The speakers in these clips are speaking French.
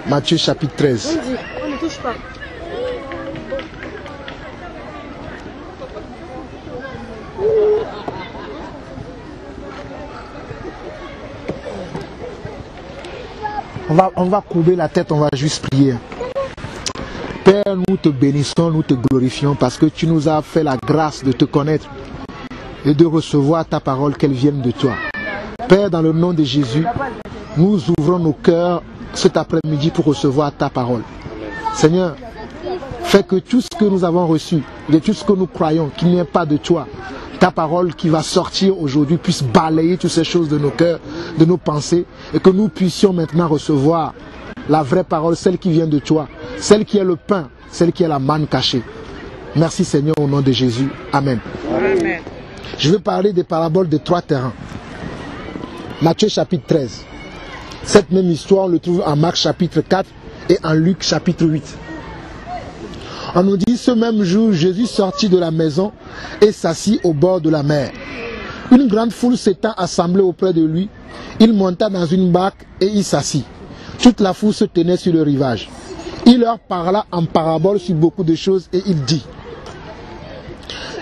Matthieu chapitre 13. On ne touche pas. On va courber la tête, on va juste prier. Père, nous te bénissons, nous te glorifions parce que tu nous as fait la grâce de te connaître et de recevoir ta parole, qu'elle vienne de toi. Père, dans le nom de Jésus, nous ouvrons nos cœurs cet après-midi pour recevoir ta parole. Seigneur, fais que tout ce que nous avons reçu, de tout ce que nous croyons, qu'il n'y ait pas de toi, ta parole qui va sortir aujourd'hui puisse balayer toutes ces choses de nos cœurs, de nos pensées, et que nous puissions maintenant recevoir la vraie parole, celle qui vient de toi, celle qui est le pain, celle qui est la manne cachée. Merci Seigneur au nom de Jésus. Amen. Amen. Je vais parler des paraboles des 3 terrains. Matthieu chapitre 13. Cette même histoire, on le trouve en Marc chapitre 4 et en Luc chapitre 8. On nous dit, ce même jour, Jésus sortit de la maison et s'assit au bord de la mer. Une grande foule s'étant assemblée auprès de lui, il monta dans une barque et il s'assit. Toute la foule se tenait sur le rivage. Il leur parla en parabole sur beaucoup de choses et il dit.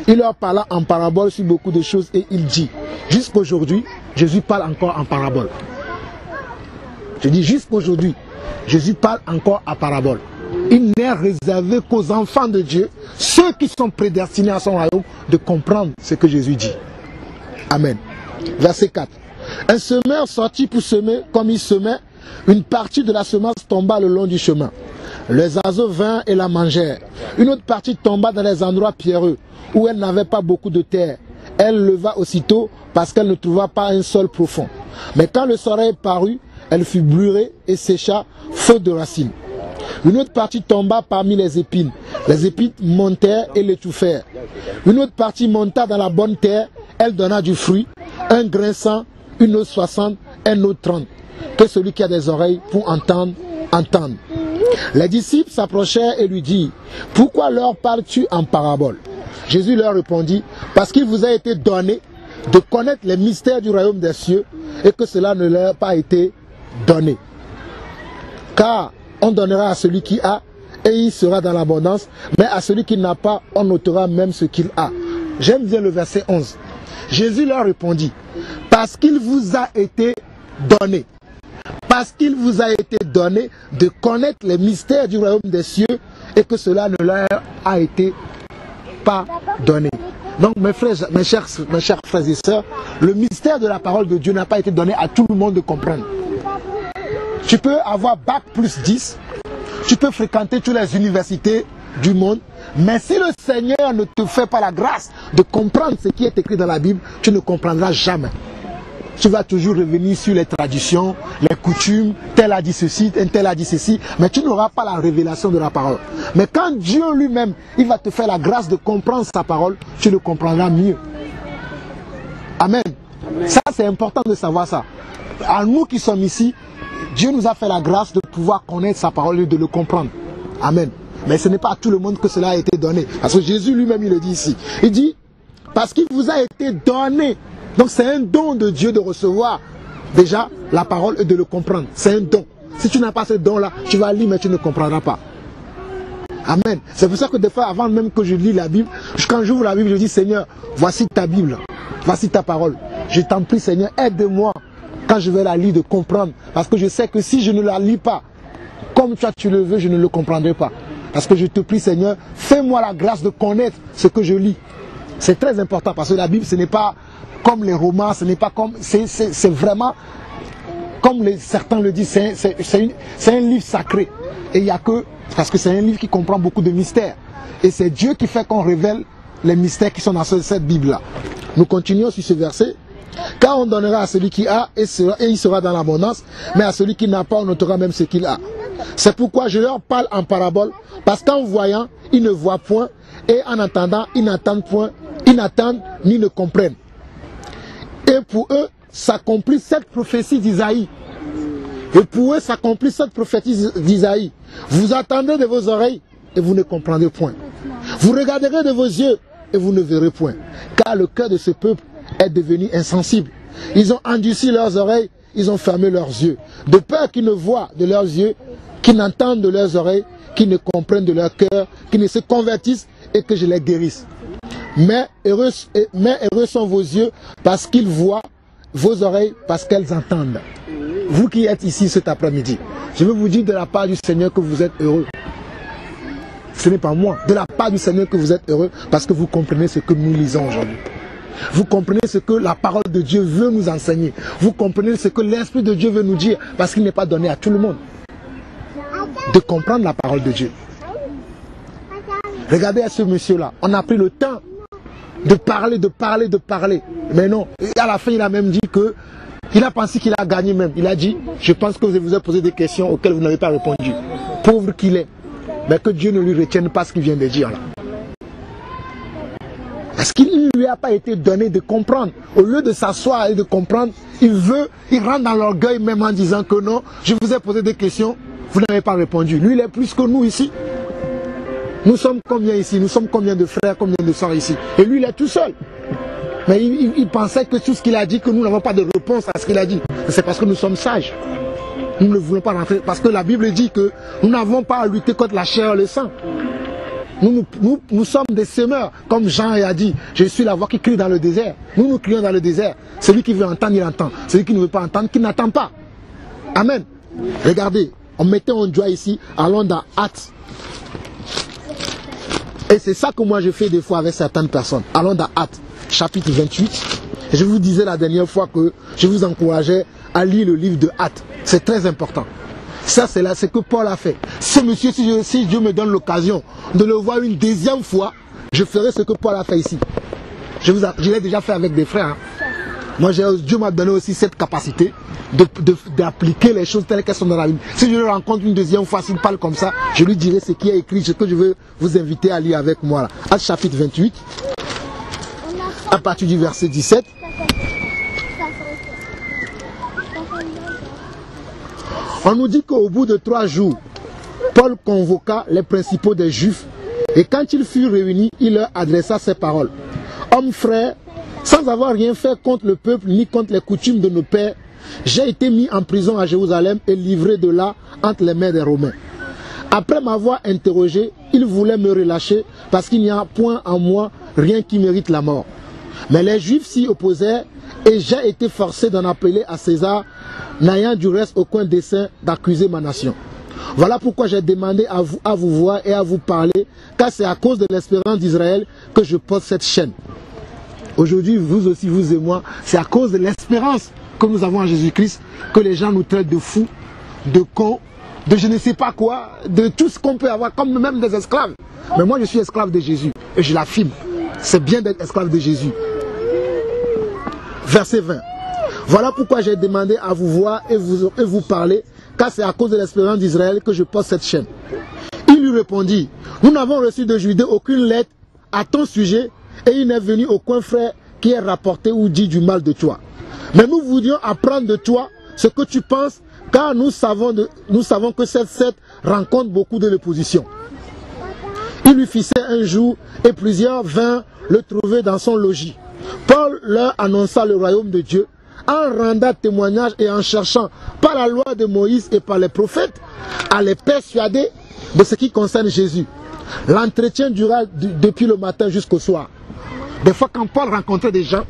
Il leur parla en parabole sur beaucoup de choses et il dit. Jusqu'aujourd'hui, Jésus parle encore en parabole. Je dis jusqu'aujourd'hui, Jésus parle encore en parabole. Il n'est réservé qu'aux enfants de Dieu, ceux qui sont prédestinés à son royaume, de comprendre ce que Jésus dit. Amen. Verset 4. Un semeur sortit pour semer, comme il semait, une partie de la semence tomba le long du chemin. Les oiseaux vinrent et la mangèrent. Une autre partie tomba dans les endroits pierreux, où elle n'avait pas beaucoup de terre. Elle leva aussitôt, parce qu'elle ne trouva pas un sol profond. Mais quand le soleil parut, elle fut brûlée et sécha, faute de racines. Une autre partie tomba parmi les épines. Les épines montèrent et l'étouffèrent. Une autre partie monta dans la bonne terre. Elle donna du fruit, un grain 100, une autre 60, un autre 30. Que celui qui a des oreilles pour entendre, entende. Les disciples s'approchèrent et lui dirent, pourquoi leur parles-tu en parabole? Jésus leur répondit, parce qu'il vous a été donné de connaître les mystères du royaume des cieux et que cela ne leur a pas été donné. Car on donnera à celui qui a et il sera dans l'abondance, mais à celui qui n'a pas, on ôtera même ce qu'il a. J'aime bien le verset 11. Jésus leur répondit, parce qu'il vous a été donné. Parce qu'il vous a été donné de connaître les mystères du royaume des cieux et que cela ne leur a été pas donné. Donc mes chers frères et sœurs, le mystère de la parole de Dieu n'a pas été donné à tout le monde de comprendre. Tu peux avoir bac plus 10, tu peux fréquenter toutes les universités du monde, mais si le Seigneur ne te fait pas la grâce de comprendre ce qui est écrit dans la Bible, tu ne comprendras jamais. Tu vas toujours revenir sur les traditions, les coutumes, tel a dit ceci, tel a dit ceci, mais tu n'auras pas la révélation de la parole. Mais quand Dieu lui-même, il va te faire la grâce de comprendre sa parole, tu le comprendras mieux. Amen. Ça, c'est important de savoir ça. À nous qui sommes ici, Dieu nous a fait la grâce de pouvoir connaître sa parole et de le comprendre. Amen. Mais ce n'est pas à tout le monde que cela a été donné. Parce que Jésus lui-même, il le dit ici. Il dit, parce qu'il vous a été donné. Donc c'est un don de Dieu de recevoir déjà la parole et de le comprendre. C'est un don. Si tu n'as pas ce don-là, tu vas lire mais tu ne comprendras pas. Amen. C'est pour ça que des fois, avant même que je lis la Bible, quand j'ouvre la Bible, je dis, Seigneur, voici ta Bible. Voici ta parole. Je t'en prie, Seigneur, aide-moi quand je vais la lire de comprendre. Parce que je sais que si je ne la lis pas, comme toi tu le veux, je ne le comprendrai pas. Parce que je te prie, Seigneur, fais-moi la grâce de connaître ce que je lis. C'est très important parce que la Bible, ce n'est pas comme les romans, ce n'est pas comme... C'est vraiment, comme certains le disent, c'est un livre sacré. Et il n'y a que... Parce que c'est un livre qui comprend beaucoup de mystères. Et c'est Dieu qui fait qu'on révèle les mystères qui sont dans cette Bible-là. Nous continuons sur ce verset. Car on donnera à celui qui a et il sera dans l'abondance, mais à celui qui n'a pas, on notera même ce qu'il a. C'est pourquoi je leur parle en parabole, parce qu'en voyant, ils ne voient point, et en entendant, ils n'entendent point, ils n'entendent ni ne comprennent. Et pour eux, s'accomplit cette prophétie d'Isaïe. Et pour eux, s'accomplit cette prophétie d'Isaïe. Vous attendez de vos oreilles, et vous ne comprendrez point. Vous regarderez de vos yeux, et vous ne verrez point. Car le cœur de ce peuple est devenu insensible. Ils ont endurci leurs oreilles ils ont fermé leurs yeux. De peur qu'ils ne voient de leurs yeux, qu'ils n'entendent de leurs oreilles, qu'ils ne comprennent de leur cœur, qu'ils ne se convertissent et que je les guérisse. Mais heureux sont vos yeux parce qu'ils voient, vos oreilles parce qu'elles entendent. Vous qui êtes ici cet après-midi, je veux vous dire de la part du Seigneur que vous êtes heureux. Ce n'est pas moi. De la part du Seigneur que vous êtes heureux parce que vous comprenez ce que nous lisons aujourd'hui. Vous comprenez ce que la parole de Dieu veut nous enseigner. Vous comprenez ce que l'Esprit de Dieu veut nous dire parce qu'il n'est pas donné à tout le monde de comprendre la parole de Dieu. Regardez à ce monsieur-là. On a pris le temps de parler. Mais non. Et à la fin, il a même dit que il a pensé qu'il a gagné même. Il a dit, je pense que vous avez posé des questions auxquelles vous n'avez pas répondu. Pauvre qu'il est. Mais que Dieu ne lui retienne pas ce qu'il vient de dire là. Parce qu'il ne lui a pas été donné de comprendre. Au lieu de s'asseoir et de comprendre, il rentre dans l'orgueil même en disant que non, je vous ai posé des questions, vous n'avez pas répondu. Lui, il est plus que nous ici. Nous sommes combien ici? Nous sommes combien de frères, combien de sœurs ici? Et lui, il est tout seul. Mais il pensait que tout ce qu'il a dit, que nous n'avons pas de réponse à ce qu'il a dit. C'est parce que nous sommes sages. Nous ne voulons pas rentrer. Parce que la Bible dit que nous n'avons pas à lutter contre la chair et le sang. Nous sommes des semeurs. Comme Jean a dit, je suis la voix qui crie dans le désert. Nous crions dans le désert. Celui qui veut entendre, il entend. Celui qui ne veut pas entendre, qui n'attend pas. Amen. Regardez, on mettait un doigt ici, allons dans Actes. Et c'est ça que moi je fais des fois avec certaines personnes. Allons dans Actes, chapitre 28. Je vous disais la dernière fois que je vous encourageais à lire le livre de Actes. C'est très important. Ça, c'est là ce que Paul a fait. Ce monsieur, si Dieu me donne l'occasion de le voir une deuxième fois, je ferai ce que Paul a fait ici. Je l'ai déjà fait avec des frères. Hein. Moi, Dieu m'a donné aussi cette capacité d'appliquer les choses telles qu'elles sont dans la Bible. Si je le rencontre une deuxième fois, s'il parle comme ça, je lui dirai ce qui est écrit, ce que je veux vous inviter à lire avec moi. Là. Actes chapitre 28, à partir du verset 17. On nous dit qu'au bout de 3 jours, Paul convoqua les principaux des Juifs et quand ils furent réunis, il leur adressa ces paroles. Hommes frères, sans avoir rien fait contre le peuple ni contre les coutumes de nos pères, j'ai été mis en prison à Jérusalem et livré de là entre les mains des Romains. Après m'avoir interrogé, ils voulaient me relâcher parce qu'il n'y a point en moi rien qui mérite la mort. Mais les Juifs s'y opposèrent et j'ai été forcé d'en appeler à César, n'ayant du reste aucun dessein d'accuser ma nation. Voilà pourquoi j'ai demandé à vous voir et à vous parler, car c'est à cause de l'espérance d'Israël que je porte cette chaîne. Aujourd'hui, vous aussi, vous et moi, c'est à cause de l'espérance que nous avons en Jésus-Christ que les gens nous traitent de fous, de cons, de je ne sais pas quoi, de tout ce qu'on peut avoir, comme même des esclaves. Mais moi, je suis esclave de Jésus et je l'affirme. C'est bien d'être esclave de Jésus. Verset 20. Voilà pourquoi j'ai demandé à vous voir et vous parler, car c'est à cause de l'espérance d'Israël que je porte cette chaîne. Il lui répondit, nous n'avons reçu de Judée aucune lettre à ton sujet, et il n'est venu aucun frère qui ait rapporté ou dit du mal de toi. Mais nous voulions apprendre de toi ce que tu penses, car nous savons que cette secte rencontre beaucoup de l'opposition. Il lui fixait un jour, et plusieurs vinrent le trouver dans son logis. Paul leur annonça le royaume de Dieu, en rendant témoignage et en cherchant par la loi de Moïse et par les prophètes à les persuader de ce qui concerne Jésus. L'entretien dura depuis le matin jusqu'au soir. Des fois quand Paul rencontrait des gens,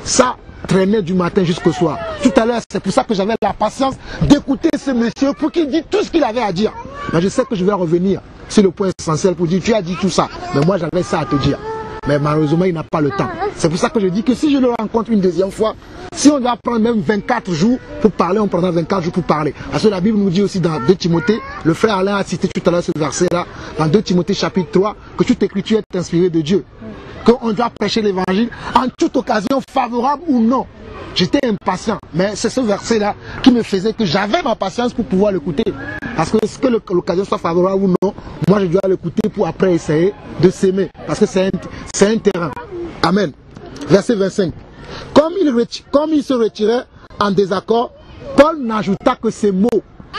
ça traînait du matin jusqu'au soir. Tout à l'heure, c'est pour ça que j'avais la patience d'écouter ce monsieur pour qu'il dise tout ce qu'il avait à dire. Mais je sais que je vais revenir sur le point essentiel pour dire tu as dit tout ça, mais moi j'avais ça à te dire. Mais malheureusement, il n'a pas le temps. C'est pour ça que je dis que si je le rencontre une deuxième fois, si on doit prendre même 24 jours pour parler, on prendra 24 jours pour parler. Parce que la Bible nous dit aussi dans 2 Timothée, le frère Alain a cité tout à l'heure ce verset-là, dans 2 Timothée chapitre 3, que toute écriture est inspirée de Dieu. Qu'on doit prêcher l'évangile en toute occasion, favorable ou non. J'étais impatient, mais c'est ce verset-là qui me faisait que j'avais ma patience pour pouvoir l'écouter. Parce que ce que l'occasion soit favorable ou non, moi je dois l'écouter pour après essayer de s'aimer. Parce que c'est un terrain. Amen. Verset 25. Comme il se retirait en désaccord, Paul n'ajouta que ces mots.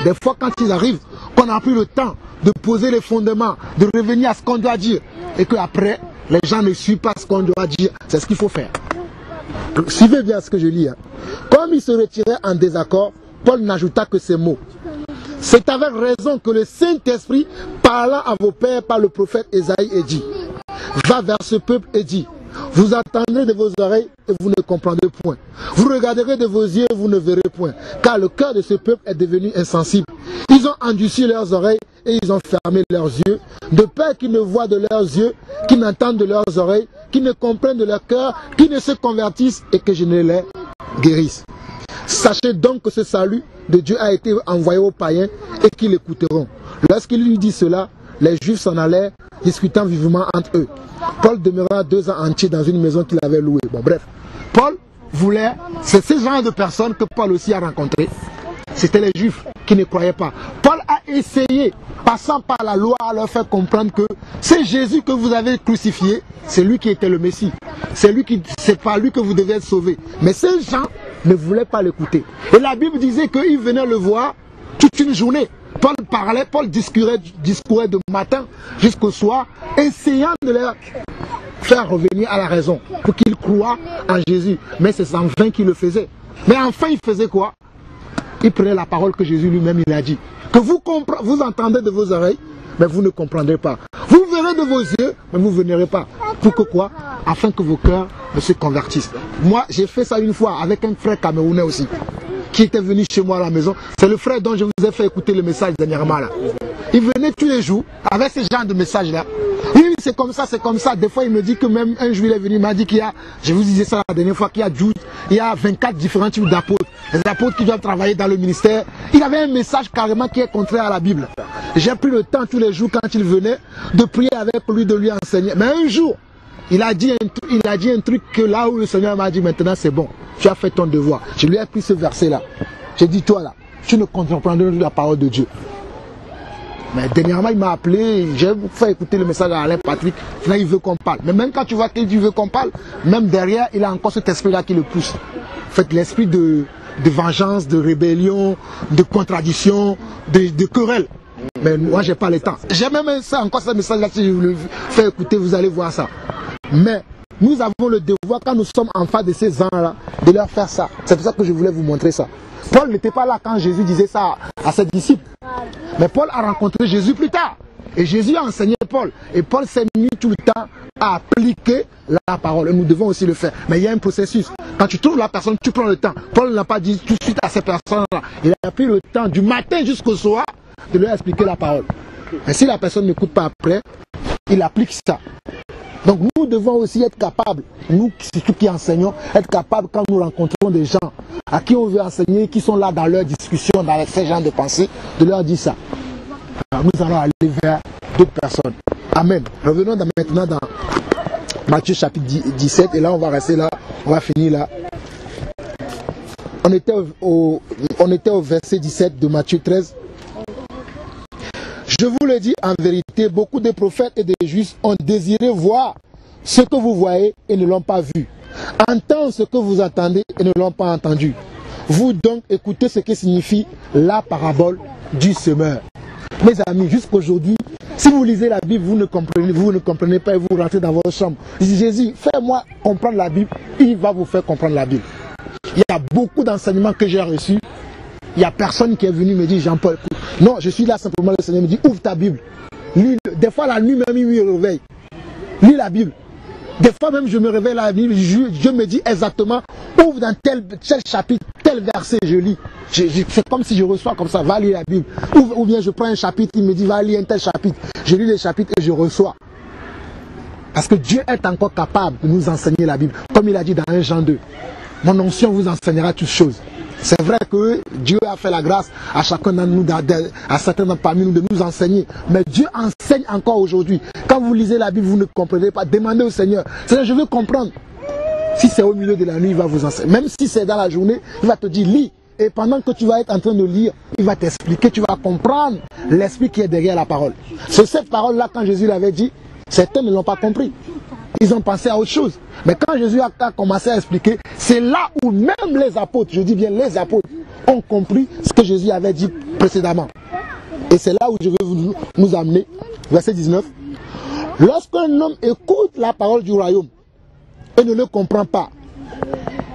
Des fois quand ils arrivent, qu'on n'a plus le temps de poser les fondements, de revenir à ce qu'on doit dire. Et qu'après, les gens ne suivent pas ce qu'on doit dire. C'est ce qu'il faut faire. Suivez bien ce que je lis. Hein. Comme il se retirait en désaccord, Paul n'ajouta que ces mots. C'est avec raison que le Saint-Esprit, parlant à vos pères par le prophète Ésaïe, est dit, va vers ce peuple et dit, vous entendrez de vos oreilles et vous ne comprendrez point. Vous regarderez de vos yeux et vous ne verrez point. Car le cœur de ce peuple est devenu insensible. Ils ont endurci leurs oreilles et ils ont fermé leurs yeux, de peur qu'ils ne voient de leurs yeux, qu'ils n'entendent de leurs oreilles, qu'ils ne comprennent de leur cœur, qu'ils ne se convertissent et que je ne les guérisse. Sachez donc que ce salut de Dieu a été envoyé aux païens et qu'ils l'écouteront. Lorsqu'il lui dit cela, les Juifs s'en allèrent, discutant vivement entre eux. Paul demeura 2 ans entiers dans une maison qu'il avait louée. Bon, bref, Paul voulait, c'est ce genre de personnes que Paul aussi a rencontré. C'était les Juifs qui ne croyaient pas. Paul a essayé, passant par la loi, à leur faire comprendre que c'est Jésus que vous avez crucifié, c'est lui qui était le Messie. C'est par lui que vous devez être sauvés. Mais ces gens ne voulaient pas l'écouter. Et la Bible disait qu'ils venaient le voir toute une journée. Paul parlait, Paul discourait de matin jusqu'au soir, essayant de leur faire revenir à la raison, pour qu'ils croient en Jésus. Mais c'est en vain qu'il le faisait. Mais enfin, il faisait quoi? Il prenait la parole que Jésus lui-même il a dit. Que vous entendez de vos oreilles, mais vous ne comprendrez pas. Vous verrez de vos yeux, mais vous ne verrez pas. Pour que quoi? Afin que vos cœurs ne se convertissent. Moi, j'ai fait ça une fois avec un frère camerounais aussi, qui était venu chez moi à la maison. C'est le frère dont je vous ai fait écouter le message dernièrement là. Il venait tous les jours avec ce genre de message là. Oui, c'est comme ça, c'est comme ça. Des fois, il me dit que même un jour, il est venu, il m'a dit qu'il y a, je vous disais ça la dernière fois, qu'il y a 12, il y a 24 différents types d'apôtres. Les apôtres qui doivent travailler dans le ministère. Il avait un message carrément qui est contraire à la Bible. J'ai pris le temps tous les jours quand il venait de prier avec lui, de lui enseigner. Mais un jour, il a dit un truc que là où le Seigneur m'a dit maintenant c'est bon, tu as fait ton devoir. Je lui ai pris ce verset là. J'ai dit toi là, tu ne comprendras la parole de Dieu. Mais dernièrement il m'a appelé, j'ai fait écouter le message à Alain Patrick, là il veut qu'on parle. Mais même quand tu vois qu'il veut qu'on parle, même derrière il a encore cet esprit là qui le pousse. En fait l'esprit de vengeance, de rébellion, de contradiction, de querelle. Mais moi j'ai pas le temps. J'ai même ça, encore ce message là, si je vous le fais écouter, vous allez voir ça. Mais nous avons le devoir, quand nous sommes en face de ces gens-là, de leur faire ça. C'est pour ça que je voulais vous montrer ça. Paul n'était pas là quand Jésus disait ça à ses disciples. Mais Paul a rencontré Jésus plus tard. Et Jésus a enseigné Paul. Et Paul s'est mis tout le temps à appliquer la parole. Et nous devons aussi le faire. Mais il y a un processus. Quand tu trouves la personne, tu prends le temps. Paul n'a pas dit tout de suite à ces personnes-là. Il a pris le temps du matin jusqu'au soir de leur expliquer la parole. Mais si la personne n'écoute pas après, il applique ça. Donc nous devons aussi être capables, nous surtout qui enseignons, être capables quand nous rencontrons des gens à qui on veut enseigner, qui sont là dans leur discussion, dans ces genres de pensée, de leur dire ça. Alors, nous allons aller vers d'autres personnes. Amen. Revenons maintenant dans Matthieu chapitre 17 et là on va rester là, on va finir là. On était au verset 17 de Matthieu 13. Je vous le dis en vérité, beaucoup de prophètes et de juifs ont désiré voir ce que vous voyez et ne l'ont pas vu. Entendre ce que vous entendez et ne l'ont pas entendu. Vous donc écoutez ce que signifie la parabole du semeur. Mes amis, jusqu'aujourd'hui, si vous lisez la Bible, vous ne comprenez pas et vous rentrez dans votre chambre. Jésus, fais-moi comprendre la Bible, il va vous faire comprendre la Bible. Il y a beaucoup d'enseignements que j'ai reçus. Il n'y a personne qui est venu me dire, Jean-Paul, non, je suis là simplement, le Seigneur me dit, ouvre ta Bible. Lis, des fois, la nuit même, il me réveille. Lis la Bible. Des fois même, je me réveille la Bible, je me dis exactement, ouvre dans tel chapitre, tel verset, je lis. C'est comme si je reçois comme ça, va lire la Bible. Ou bien je prends un chapitre, il me dit, va lire un tel chapitre. Je lis les chapitres et je reçois. Parce que Dieu est encore capable de nous enseigner la Bible. Comme il a dit dans 1 Jean 2. Mon onction vous enseignera toutes choses. C'est vrai que Dieu a fait la grâce à chacun d'entre nous, à certains parmi nous de nous enseigner. Mais Dieu enseigne encore aujourd'hui. Quand vous lisez la Bible, vous ne comprenez pas. Demandez au Seigneur. Seigneur, je veux comprendre. Si c'est au milieu de la nuit, il va vous enseigner. Même si c'est dans la journée, il va te dire, lis. Et pendant que tu vas être en train de lire, il va t'expliquer, tu vas comprendre l'esprit qui est derrière la parole. C'est cette parole-là, quand Jésus l'avait dit, certains ne l'ont pas compris. Ils ont pensé à autre chose. Mais quand Jésus a commencé à expliquer, c'est là où même les apôtres, je dis bien les apôtres, ont compris ce que Jésus avait dit précédemment. Et c'est là où je veux nous amener. Verset 19. Lorsqu'un homme écoute la parole du royaume et ne le comprend pas,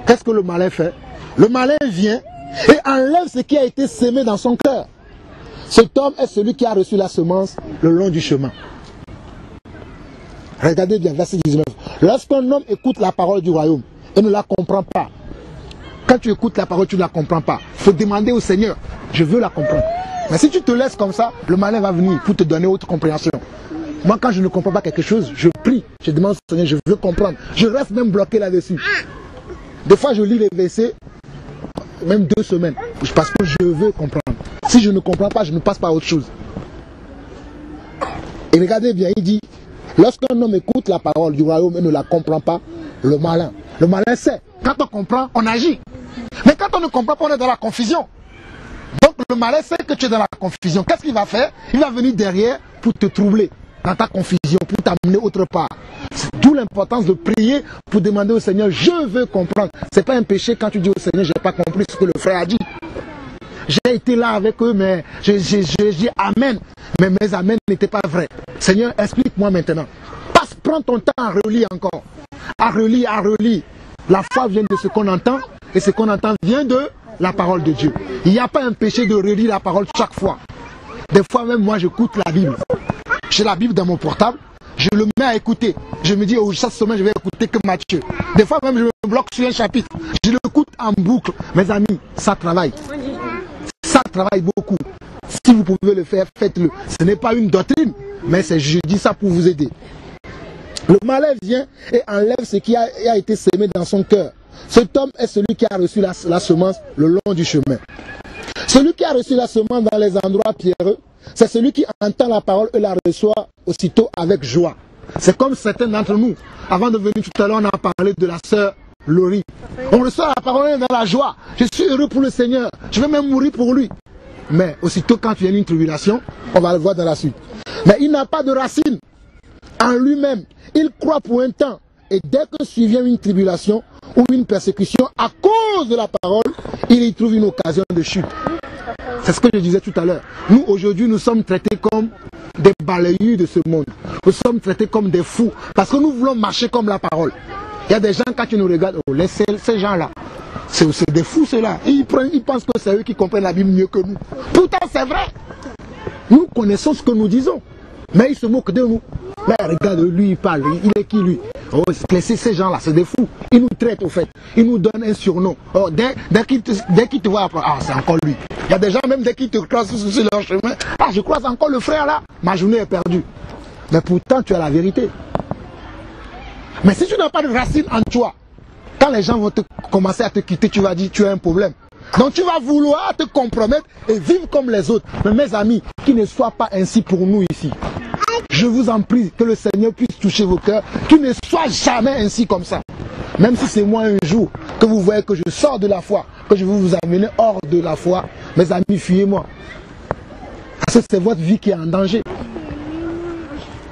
Qu'est-ce que le malin fait? Le malin vient et enlève ce qui a été sémé dans son cœur. Cet homme est celui qui a reçu la semence le long du chemin. Regardez bien, verset 19. Lorsqu'un homme écoute la parole du royaume et ne la comprend pas, quand tu écoutes la parole, tu ne la comprends pas. Il faut demander au Seigneur, je veux la comprendre. Mais si tu te laisses comme ça, le malin va venir pour te donner autre compréhension. Moi, quand je ne comprends pas quelque chose, je prie, je demande au Seigneur, je veux comprendre. Je reste même bloqué là-dessus. Des fois, je lis les versets, même 2 semaines, parce que je veux comprendre. Si je ne comprends pas, je ne passe pas à autre chose. Et regardez bien, il dit, lorsqu'un homme écoute la parole du royaume et ne la comprend pas, le malin sait. Quand on comprend, on agit. Mais quand on ne comprend pas, on est dans la confusion. Donc le malin sait que tu es dans la confusion. Qu'est-ce qu'il va faire? Il va venir derrière pour te troubler dans ta confusion, pour t'amener autre part. C'est d'où l'importance de prier pour demander au Seigneur, je veux comprendre. C'est pas un péché quand tu dis au Seigneur, je n'ai pas compris ce que le frère a dit. J'ai été là avec eux, mais j'ai dit amen. Mais mes amen n'étaient pas vrais. Seigneur, explique-moi maintenant. Prends ton temps à relire encore. À relire. La foi vient de ce qu'on entend, et ce qu'on entend vient de la parole de Dieu. Il n'y a pas un péché de relire la parole chaque fois. Des fois même, moi, j'écoute la Bible. J'ai la Bible dans mon portable, je le mets à écouter. Je me dis, oh, cette semaine, je vais écouter que Matthieu. Des fois même, je me bloque sur un chapitre. Je l'écoute en boucle. Mes amis, ça travaille. Ça travaille beaucoup. Si vous pouvez le faire, faites-le. Ce n'est pas une doctrine, mais je dis ça pour vous aider. Le malin vient et enlève ce qui a été sémé dans son cœur. Cet homme est celui qui a reçu la semence le long du chemin. Celui qui a reçu la semence dans les endroits pierreux, c'est celui qui entend la parole et la reçoit aussitôt avec joie. C'est comme certains d'entre nous. Avant de venir tout à l'heure, on a parlé de la sœur Laurie. On reçoit la parole dans la joie. Je suis heureux pour le Seigneur. Je vais même mourir pour lui. Mais aussitôt quand il y a une tribulation, on va le voir dans la suite. Mais il n'a pas de racine en lui-même. Il croit pour un temps. Et dès que survient une tribulation ou une persécution à cause de la parole, il y trouve une occasion de chute. C'est ce que je disais tout à l'heure. Nous, aujourd'hui, nous sommes traités comme des balayeurs de ce monde. Nous sommes traités comme des fous. Parce que nous voulons marcher comme la parole. Il y a des gens, quand tu nous regardes, oh, ces gens-là, c'est des fous, ceux-là. Ils pensent que c'est eux qui comprennent la Bible mieux que nous. Pourtant, c'est vrai. Nous connaissons ce que nous disons. Mais ils se moquent de nous. Mais regarde, lui, il parle. Il est qui, lui? Oh, ces gens-là, c'est des fous. Ils nous traitent, au fait. Ils nous donnent un surnom. Oh, dès qu'ils te voient, ah, c'est encore lui. Il y a des gens, même dès qu'ils te croisent sur leur chemin, ah, je croise encore le frère là. Ma journée est perdue. Mais pourtant, tu as la vérité. Mais si tu n'as pas de racine en toi, quand les gens vont commencer à te quitter, tu vas dire tu as un problème. Donc tu vas vouloir te compromettre et vivre comme les autres. Mais mes amis, qu'il ne soit pas ainsi pour nous ici. Je vous en prie que le Seigneur puisse toucher vos cœurs, qu'il ne soit jamais ainsi comme ça. Même si c'est moi un jour que vous voyez que je sors de la foi, que je veux vous amener hors de la foi, mes amis, fuyez-moi. Parce que c'est votre vie qui est en danger.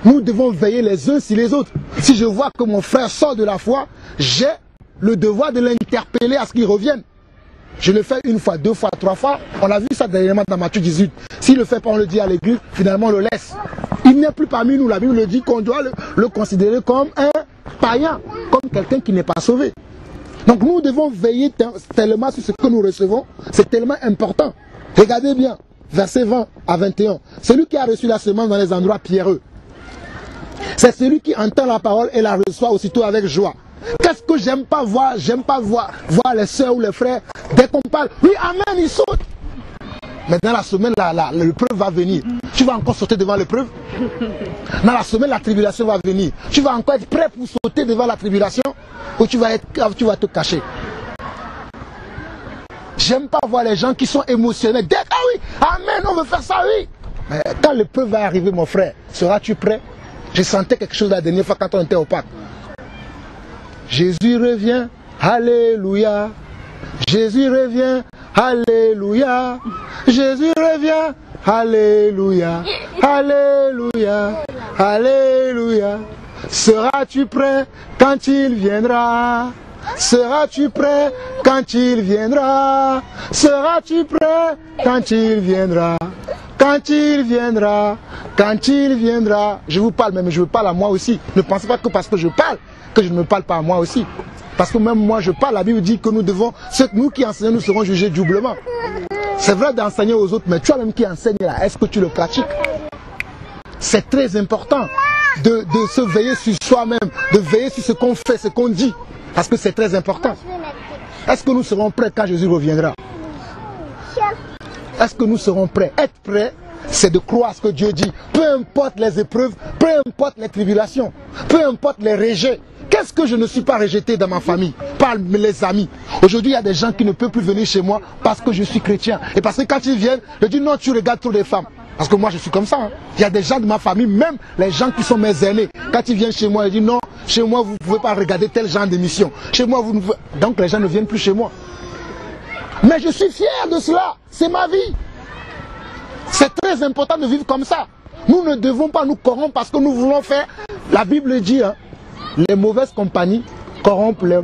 Nous devons veiller les uns sur les autres. Si je vois que mon frère sort de la foi, j'ai le devoir de l'interpeller à ce qu'il revienne. Je le fais 1 fois, 2 fois, 3 fois. On a vu ça dernièrement dans Matthieu 18. S'il le fait pas, on le dit à l'église, finalement on le laisse. Il n'est plus parmi nous. La Bible le dit qu'on doit le considérer comme un païen, comme quelqu'un qui n'est pas sauvé. Donc nous devons veiller tellement sur ce que nous recevons. C'est tellement important. Regardez bien, versets 20 à 21. Celui qui a reçu la semence dans les endroits pierreux, c'est celui qui entend la parole et la reçoit aussitôt avec joie. Qu'est-ce que j'aime pas voir? J'aime pas voir les soeurs ou les frères, dès qu'on parle, oui, amen, ils sautent. Mais dans la semaine, l'épreuve va venir. Tu vas encore sauter devant l'épreuve? Dans la semaine, la tribulation va venir. Tu vas encore être prêt pour sauter devant la tribulation? Ou tu vas te cacher? J'aime pas voir les gens qui sont émotionnels. Dès ah oui, amen, on veut faire ça, oui. Mais quand l'épreuve va arriver, mon frère, seras-tu prêt? Je sentais quelque chose la dernière fois quand on était au Pâques. Jésus revient, alléluia. Jésus revient, alléluia. Jésus revient, alléluia. Alléluia, alléluia. Seras-tu prêt quand il viendra? Seras-tu prêt quand il viendra? Seras-tu prêt quand il viendra? Quand il viendra, quand il viendra. Je vous parle, mais je vous parle à moi aussi. Ne pensez pas que parce que je parle, que je ne me parle pas à moi aussi. Parce que même moi je parle, la Bible dit que nous qui enseignons, nous serons jugés doublement. C'est vrai d'enseigner aux autres, mais toi-même qui enseignes là, est-ce que tu le pratiques? C'est très important de se veiller sur soi-même, de veiller sur ce qu'on fait, ce qu'on dit. Parce que c'est très important. Est-ce que nous serons prêts quand Jésus reviendra? Est-ce que nous serons prêts? Être prêts, c'est de croire ce que Dieu dit. Peu importe les épreuves, peu importe les tribulations, peu importe les rejets. Qu'est-ce que je ne suis pas rejeté dans ma famille, par les amis? Aujourd'hui, il y a des gens qui ne peuvent plus venir chez moi parce que je suis chrétien. Et parce que quand ils viennent, je dis non, tu regardes trop les femmes. Parce que moi, je suis comme ça. Hein. Il y a des gens de ma famille, même les gens qui sont mes aînés. Quand ils viennent chez moi, ils disent non, chez moi, vous ne pouvez pas regarder tel genre d'émission. Chez moi, vous ne pouvez... Donc, les gens ne viennent plus chez moi. Mais je suis fier de cela. C'est ma vie. C'est très important de vivre comme ça. Nous ne devons pas nous corrompre parce que nous voulons faire... La Bible dit, hein, les mauvaises compagnies corrompent les...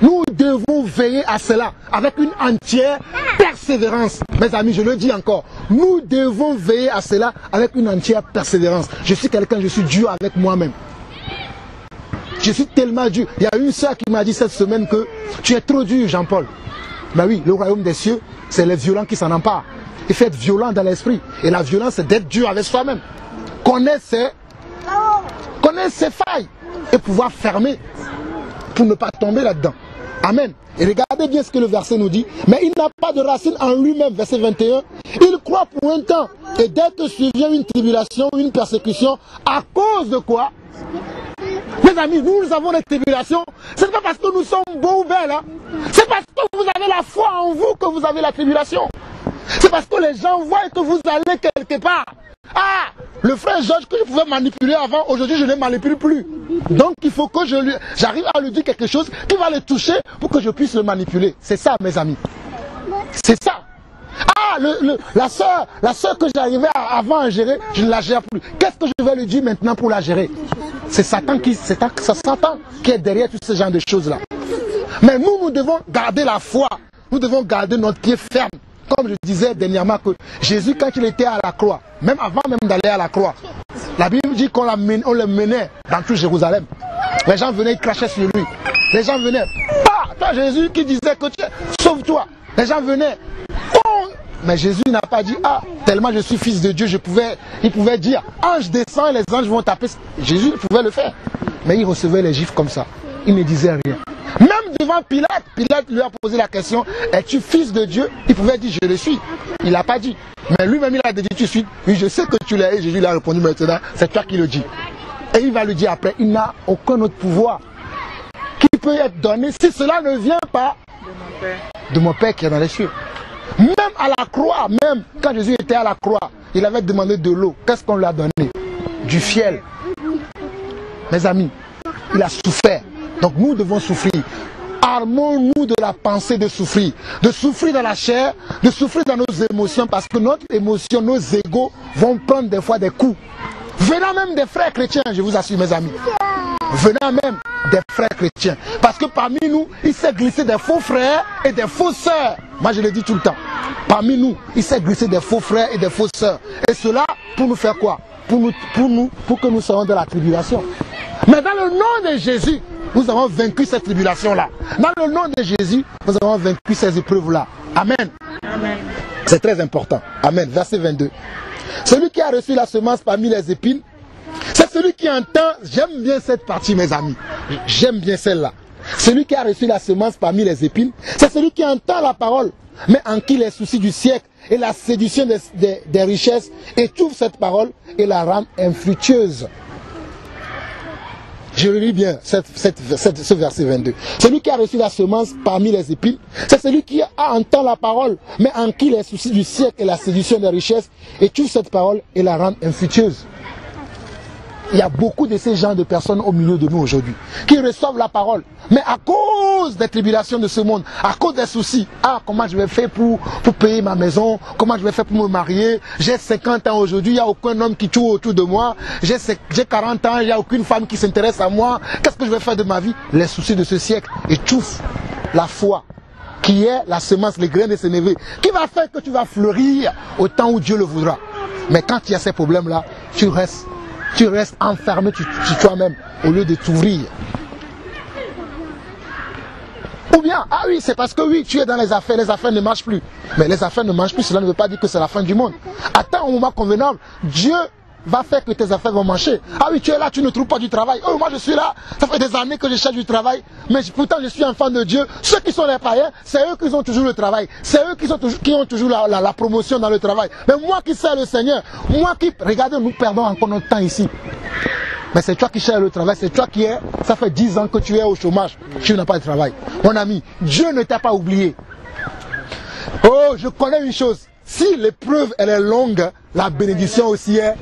Nous devons veiller à cela avec une entière persévérance. Mes amis, je le dis encore. Nous devons veiller à cela avec une entière persévérance. Je suis quelqu'un, je suis dur avec moi-même. Je suis tellement dur. Il y a une soeur qui m'a dit cette semaine que tu es trop dur, Jean-Paul. Ben oui, le royaume des cieux, c'est les violents qui s'en emparent. Il faut être violent dans l'esprit. Et la violence, c'est d'être dur avec soi-même. Connaître ses failles et pouvoir fermer pour ne pas tomber là-dedans. Amen. Et regardez bien ce que le verset nous dit. Mais il n'a pas de racine en lui-même, verset 21. Il croit pour un temps. Et dès que survient une tribulation, une persécution, à cause de quoi? Mes amis, nous avons des tribulations. Ce n'est pas parce que nous sommes beaux ou belles. Hein. C'est parce que vous avez la foi en vous que vous avez la tribulation. C'est parce que les gens voient que vous allez quelque part. Ah, le frère Georges que je pouvais manipuler avant, aujourd'hui je ne le manipule plus. Donc il faut que j'arrive à lui dire quelque chose qui va le toucher pour que je puisse le manipuler. C'est ça, mes amis. C'est ça. Ah, la soeur que j'arrivais avant à gérer, je ne la gère plus. Qu'est-ce que je vais lui dire maintenant pour la gérer? C'est Satan qui est derrière tout ce genre de choses-là. Mais nous devons garder la foi. Nous devons garder notre pied ferme. Comme je disais dernièrement que Jésus, quand il était à la croix, même avant même d'aller à la croix, la Bible dit qu'on le menait dans tout Jérusalem. Les gens venaient, ils crachaient sur lui. Les gens venaient. Ah, toi Jésus qui disait que tu es, sauve-toi. Les gens venaient. Oh, mais Jésus n'a pas dit, ah, tellement je suis fils de Dieu, il pouvait dire, ange descend et les anges vont taper. Jésus pouvait le faire. Mais il recevait les gifles comme ça. Il ne disait rien. Même devant Pilate, Pilate lui a posé la question, es-tu fils de Dieu? Il pouvait dire, je le suis. Il n'a pas dit. Mais lui-même, il a dit, tu suis. Oui, je sais que tu l'es. Et Jésus lui a répondu, maintenant, c'est toi qui le dis. Et il va lui dire après, il n'a aucun autre pouvoir qui peut être donné si cela ne vient pas de mon Père qui est dans les cieux. Même à la croix, même quand Jésus était à la croix, il avait demandé de l'eau. Qu'est-ce qu'on lui a donné? Du fiel. Mes amis, il a souffert. Donc nous devons souffrir. Armons-nous de la pensée de souffrir dans la chair, de souffrir dans nos émotions, parce que notre émotion, nos égos vont prendre des fois des coups. Venant même des frères chrétiens, je vous assure mes amis. Venant même des frères chrétiens. Parce que parmi nous, il s'est glissé des faux frères et des fausses sœurs. Moi je le dis tout le temps. Parmi nous, il s'est glissé des faux frères et des fausses sœurs. Et cela, pour nous faire quoi? Pour que nous soyons dans la tribulation. Mais dans le nom de Jésus, nous avons vaincu cette tribulation-là. Dans le nom de Jésus, nous avons vaincu ces épreuves-là. Amen. Amen. C'est très important. Amen. Verset 22. Celui qui a reçu la semence parmi les épines, c'est celui qui entend, j'aime bien cette partie mes amis, j'aime bien celle-là. Celui qui a reçu la semence parmi les épines, c'est celui qui entend la parole, mais en qui les soucis du siècle et la séduction des richesses étouffent cette parole et la rendent infructueuse. Je le lis bien, ce verset 22. Celui qui a reçu la semence parmi les épines, c'est celui qui entend la parole, mais en qui les soucis du siècle et la séduction des richesses étouffent cette parole et la rendent infructueuse. Il y a beaucoup de ces genres de personnes au milieu de nous aujourd'hui, qui reçoivent la parole, mais à cause des tribulations de ce monde, à cause des soucis, ah, comment je vais faire pour payer ma maison, comment je vais faire pour me marier, j'ai 50 ans aujourd'hui, il n'y a aucun homme qui tourne autour de moi, j'ai 40 ans, il n'y a aucune femme qui s'intéresse à moi, qu'est-ce que je vais faire de ma vie? Les soucis de ce siècle étouffent la foi, qui est la semence, les graines de sénévé, qui va faire que tu vas fleurir au temps où Dieu le voudra. Mais quand il y a ces problèmes-là, tu restes enfermé sur toi-même au lieu de t'ouvrir. Ou bien, ah oui, c'est parce que oui, tu es dans les affaires ne marchent plus. Mais les affaires ne marchent plus, cela ne veut pas dire que c'est la fin du monde. Attends un moment convenable, Dieu va faire que tes affaires vont marcher. Ah oui, tu es là, tu ne trouves pas du travail. Oh, moi je suis là, ça fait des années que je cherche du travail, mais pourtant je suis enfant de Dieu. Ceux qui sont les païens, c'est eux qui ont toujours le travail. C'est eux qui ont toujours la promotion dans le travail. Mais moi qui sers le Seigneur, moi qui... Regardez, nous perdons encore notre temps ici. Mais c'est toi qui cherches le travail, c'est toi qui es... Ça fait 10 ans que tu es au chômage, tu n'as pas de travail. Mon ami, Dieu ne t'a pas oublié. Oh, je connais une chose. Si l'épreuve elle est longue, la bénédiction aussi est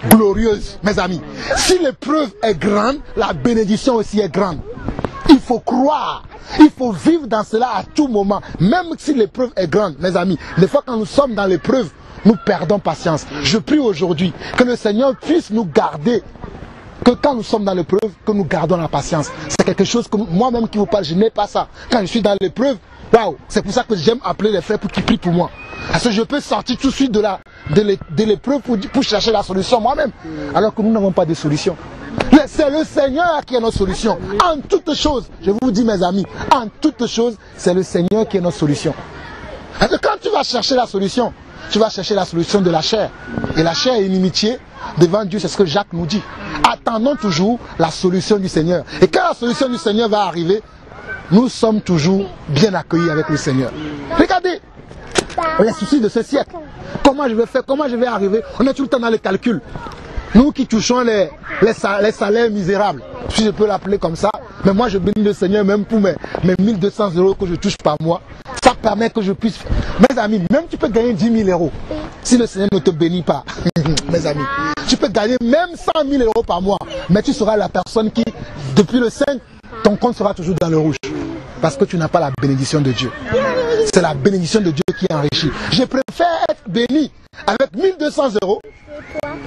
glorieuse, mes amis. Si l'épreuve est grande, la bénédiction aussi est grande. Il faut croire, il faut vivre dans cela à tout moment. Même si l'épreuve est grande, mes amis. Des fois quand nous sommes dans l'épreuve, nous perdons patience. Je prie aujourd'hui que le Seigneur puisse nous garder. Que quand nous sommes dans l'épreuve, que nous gardons la patience. C'est quelque chose que moi-même qui vous parle, je n'ai pas ça. Quand je suis dans l'épreuve, waouh, c'est pour ça que j'aime appeler les frères pour qu'ils prient pour moi. Parce que je peux sortir tout de suite de l'épreuve pour chercher la solution moi-même. Alors que nous n'avons pas de solution. C'est le Seigneur qui est notre solution. En toutes choses, je vous dis mes amis, en toutes choses, c'est le Seigneur qui est notre solution. Parce que quand tu vas chercher la solution, tu vas chercher la solution de la chair. Et la chair est inimitié devant Dieu, c'est ce que Jacques nous dit. Attendons toujours la solution du Seigneur. Et quand la solution du Seigneur va arriver, nous sommes toujours bien accueillis avec le Seigneur. Regardez les soucis de ce siècle. Comment je vais faire, comment je vais arriver? On est tout le temps dans les calculs. Nous qui touchons les salaires misérables, si je peux l'appeler comme ça, mais moi je bénis le Seigneur même pour mes 1200 € que je touche par mois. Ça permet que je puisse... Mes amis, même tu peux gagner 10 000 € si le Seigneur ne te bénit pas. Mes amis, tu peux gagner même 100 000 € par mois, mais tu seras la personne qui, depuis le 5, ton compte sera toujours dans le rouge. Parce que tu n'as pas la bénédiction de Dieu. C'est la bénédiction de Dieu qui enrichit. Je préfère être béni avec 1200 €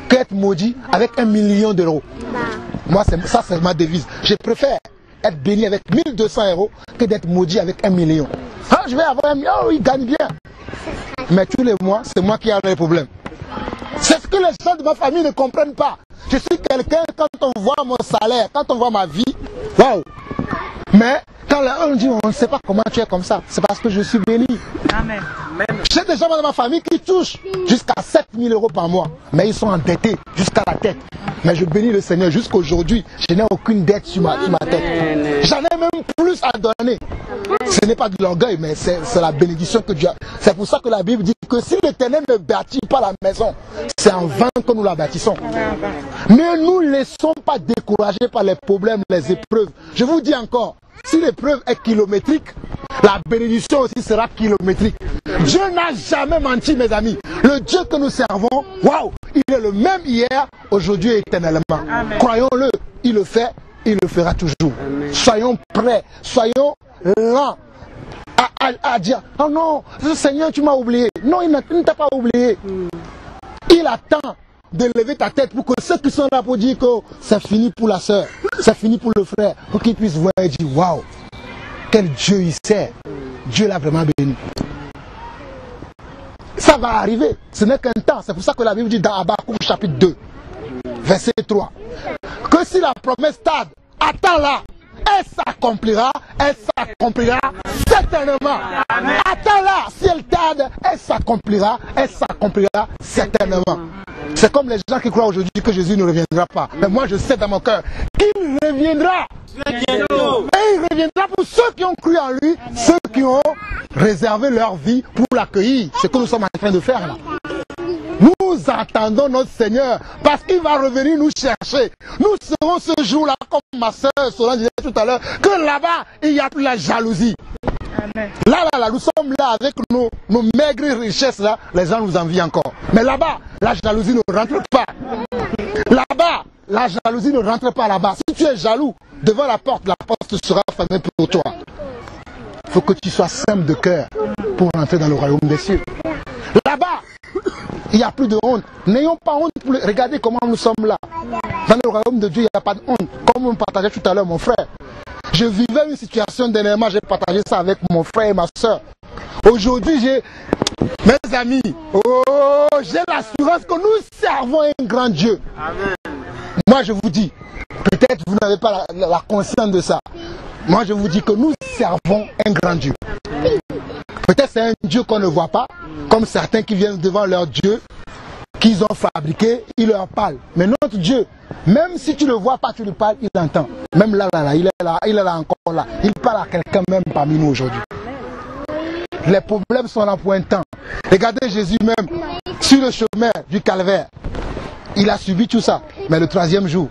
qu'être maudit avec 1 million d'euros. Moi, ça c'est ma devise. Je préfère être béni avec 1200 € que d'être maudit avec 1 million. Ah, je vais avoir 1 million, oh, il gagne bien. Mais tous les mois, c'est moi qui ai les problèmes. C'est ce que les gens de ma famille ne comprennent pas. Je suis quelqu'un, quand on voit mon salaire, quand on voit ma vie, waouh. Mais quand on dit on ne sait pas comment tu es comme ça, c'est parce que je suis béni. Amen. J'ai des gens dans ma famille qui touchent jusqu'à 7 000 € par mois, mais ils sont endettés jusqu'à la tête. Mais je bénis le Seigneur jusqu'aujourd'hui, je n'ai aucune dette sur ma tête. J'en ai même plus à donner. Ce n'est pas de l'orgueil, mais c'est la bénédiction que Dieu a. C'est pour ça que la Bible dit que si l'Éternel ne bâtit pas la maison, c'est en vain que nous la bâtissons. Ne nous laissons pas décourager par les problèmes, les épreuves. Je vous dis encore, si l'épreuve est kilométrique, la bénédiction aussi sera kilométrique. Dieu n'a jamais menti, mes amis. Le Dieu que nous servons, waouh, il est le même hier, aujourd'hui et éternellement. Croyons-le, il le fait, il le fera toujours. Amen. Soyons prêts, soyons lents à dire, oh non, Seigneur, tu m'as oublié. Non, il ne t'a pas oublié. Il attend de lever ta tête pour que ceux qui sont là pour dire que c'est fini pour la soeur, c'est fini pour le frère, pour qu'ils puissent voir et dire, waouh, quel Dieu il sert. Dieu l'a vraiment béni. Ça va arriver, ce n'est qu'un temps. C'est pour ça que la Bible dit dans Habakkuk chapitre 2, verset 3, que si la promesse tarde, attends-la, elle s'accomplira certainement. Attends-la, si elle tarde, elle s'accomplira certainement. C'est comme les gens qui croient aujourd'hui que Jésus ne reviendra pas. Mais moi je sais dans mon cœur qu'il reviendra. Et il reviendra pour ceux qui ont cru en lui, ceux qui ont réservé leur vie pour l'accueillir. C'est ce que nous sommes en train de faire là. Nous attendons notre Seigneur parce qu'il va revenir nous chercher. Nous serons ce jour-là, comme ma soeur Solange disait tout à l'heure, que là-bas, il n'y a plus la jalousie. Amen. Là, nous sommes là avec nos maigres richesses là, les gens nous envient encore. Mais là-bas, la jalousie ne rentre pas. Là-bas, la jalousie ne rentre pas là-bas. Si tu es jaloux, devant la porte sera fermée pour toi. Il faut que tu sois simple de cœur pour entrer dans le royaume des cieux. Là-bas, il n'y a plus de honte. N'ayons pas honte. Regardez comment nous sommes là. Dans le royaume de Dieu, il n'y a pas de honte. Comme on partageait tout à l'heure, mon frère. Je vivais une situation dernièrement, j'ai partagé ça avec mon frère et ma soeur. Aujourd'hui, mes amis, j'ai l'assurance que nous servons un grand Dieu. Amen. Moi, je vous dis, peut-être vous n'avez pas la conscience de ça. moi je vous dis que nous servons un grand Dieu. Peut-être c'est un Dieu qu'on ne voit pas, comme certains qui viennent devant leur Dieu, qu'ils ont fabriqué, ils leur parlent. Mais notre Dieu, même si tu ne le vois pas, tu lui parles, il entend. Même là, il est là encore là. Il parle à quelqu'un même parmi nous aujourd'hui. Les problèmes sont là pour un temps. Regardez Jésus même, sur le chemin du calvaire. Il a subi tout ça. Mais le troisième jour,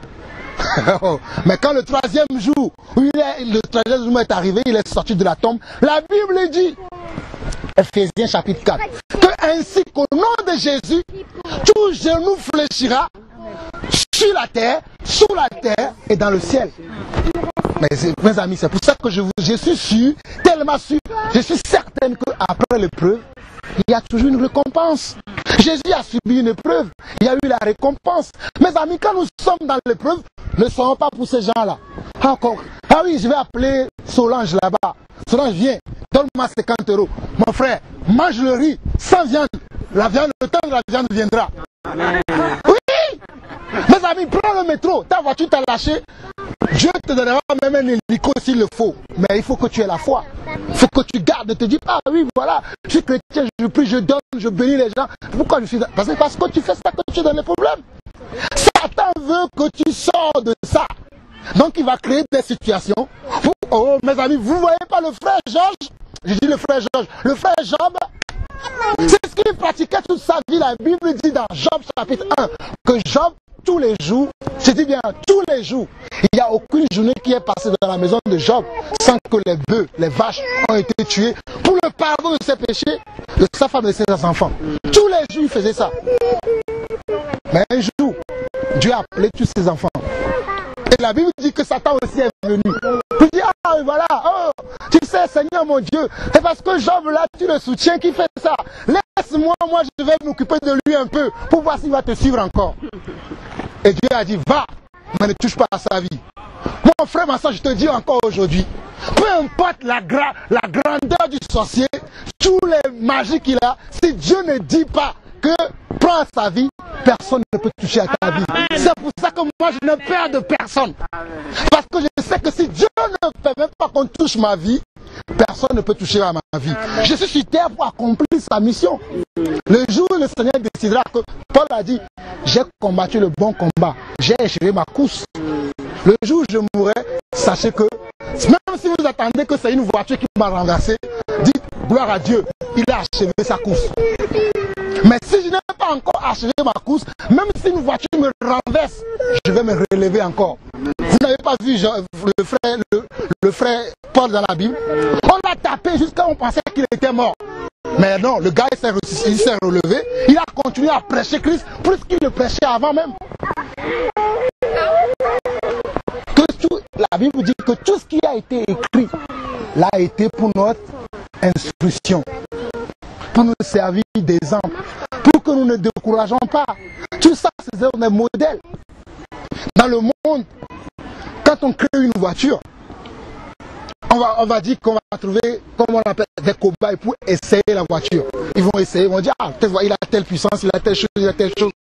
mais quand le troisième jour est arrivé, il est sorti de la tombe. La Bible dit, Ephésiens chapitre 4, que ainsi qu'au nom de Jésus, tout genou fléchira sur la terre, sous la terre et dans le ciel. Mais mes amis, c'est pour ça que je suis sûr, tellement sûr, je suis certaine qu'après l'épreuve, il y a toujours une récompense. Jésus a subi une épreuve, il y a eu la récompense. Mes amis, quand nous sommes dans l'épreuve, ne soyons pas pour ces gens-là. Encore. Ah oui, je vais appeler Solange là-bas. Solange, viens, donne-moi 50 €. Mon frère, mange le riz sans viande. La viande, le temps de la viande viendra. Amen. Oui! Mes amis, prends le métro. Ta voiture t'a lâché. Dieu te donnera même un hélico s'il le faut. Mais il faut que tu aies la foi. Il faut que tu gardes. Ne te dis pas, ah oui, voilà, je suis chrétien, je prie, je donne, je bénis les gens. Pourquoi je suis là? Parce que tu fais ça que tu es dans les problèmes. Satan veut que tu sors de ça. Donc il va créer des situations. Oh mes amis, vous ne voyez pas le frère Georges? Je dis le frère Georges. Le frère Job, c'est ce qu'il pratiquait toute sa vie. La Bible dit dans Job chapitre 1 que Job, tous les jours, je dis bien tous les jours, il n'y a aucune journée qui est passée dans la maison de Job sans que les bœufs, les vaches ont été tués pour le pardon de ses péchés, de sa femme et de ses enfants. Tous les jours il faisait ça. Mais un jour, Dieu a appelé tous ses enfants. Et la Bible dit que Satan aussi est venu. Il dit, ah voilà, oh, tu sais Seigneur mon Dieu, c'est parce que Job là, tu le soutiens qui fait ça. Laisse-moi, moi je vais m'occuper de lui un peu pour voir s'il va te suivre encore. Et Dieu a dit, va, mais ne touche pas à sa vie. Mon frère, ma soeur, je te dis encore aujourd'hui, peu importe la grandeur du sorcier, tous les magies qu'il a, si Dieu ne dit pas que prends sa vie, personne ne peut toucher à ta vie. C'est pour ça que moi je n'ai peur de personne. Parce que je sais que si Dieu ne permet pas qu'on touche ma vie, personne ne peut toucher à ma vie. Je suis sur terre pour accomplir sa mission. Le jour où le Seigneur décidera que, Paul a dit, j'ai combattu le bon combat, j'ai achevé ma course. Le jour où je mourrai, sachez que, même si vous attendez que c'est une voiture qui m'a renversé, dites gloire à Dieu, il a achevé sa course. Mais si je n'ai pas encore achevé ma course, même si une voiture me renverse, je vais me relever encore. Vous n'avez pas vu le frère Paul dans la Bible? On l'a tapé jusqu'à on pensait qu'il était mort. Mais non, le gars il s'est relevé, il a continué à prêcher Christ plus qu'il le prêchait avant même. La Bible dit que tout ce qui a été écrit l'a été pour notre instruction, pour nous servir d'exemple, pour que nous ne décourageons pas. Tout ça, c'est des modèles. Dans le monde, quand on crée une voiture, on va dire qu'on va trouver, comme on appelle, des cobayes pour essayer la voiture. Ils vont essayer, ils vont dire, ah, il a telle puissance, il a telle chose, il a telle chose.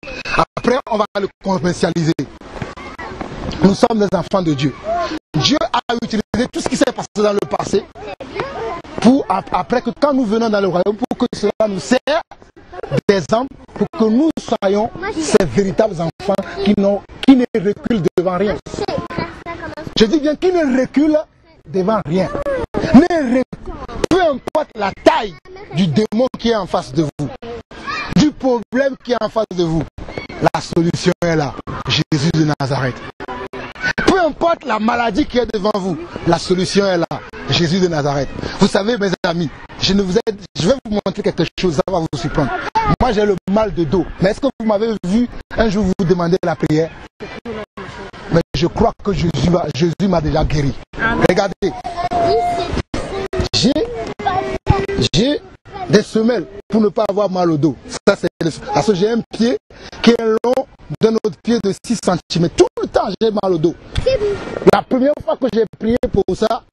Après, on va le commercialiser. Nous sommes des enfants de Dieu. Dieu a utilisé tout ce qui s'est passé dans le passé pour, après que quand nous venons dans le royaume, pour que cela nous serve d'exemple, pour que nous soyons ces véritables enfants qui ne reculent devant rien. Je dis bien qui ne reculent devant rien. Peu importe la taille du démon qui est en face de vous, du problème qui est en face de vous, la solution est là. Jésus de Nazareth. Peu importe la maladie qui est devant vous, la solution est là. Jésus de Nazareth. Vous savez, mes amis, je vais vous montrer quelque chose, ça va vous surprendre. Moi, j'ai le mal de dos. Mais est-ce que vous m'avez vu un jour vous demander la prière? Mais je crois que Jésus m'a déjà guéri. Regardez. J'ai des semelles pour ne pas avoir mal au dos. Ça, c'est parce que j'ai un pied qui est long d'un autre pied de 6 cm. Tout le temps, j'ai mal au dos. La première fois que j'ai prié pour ça,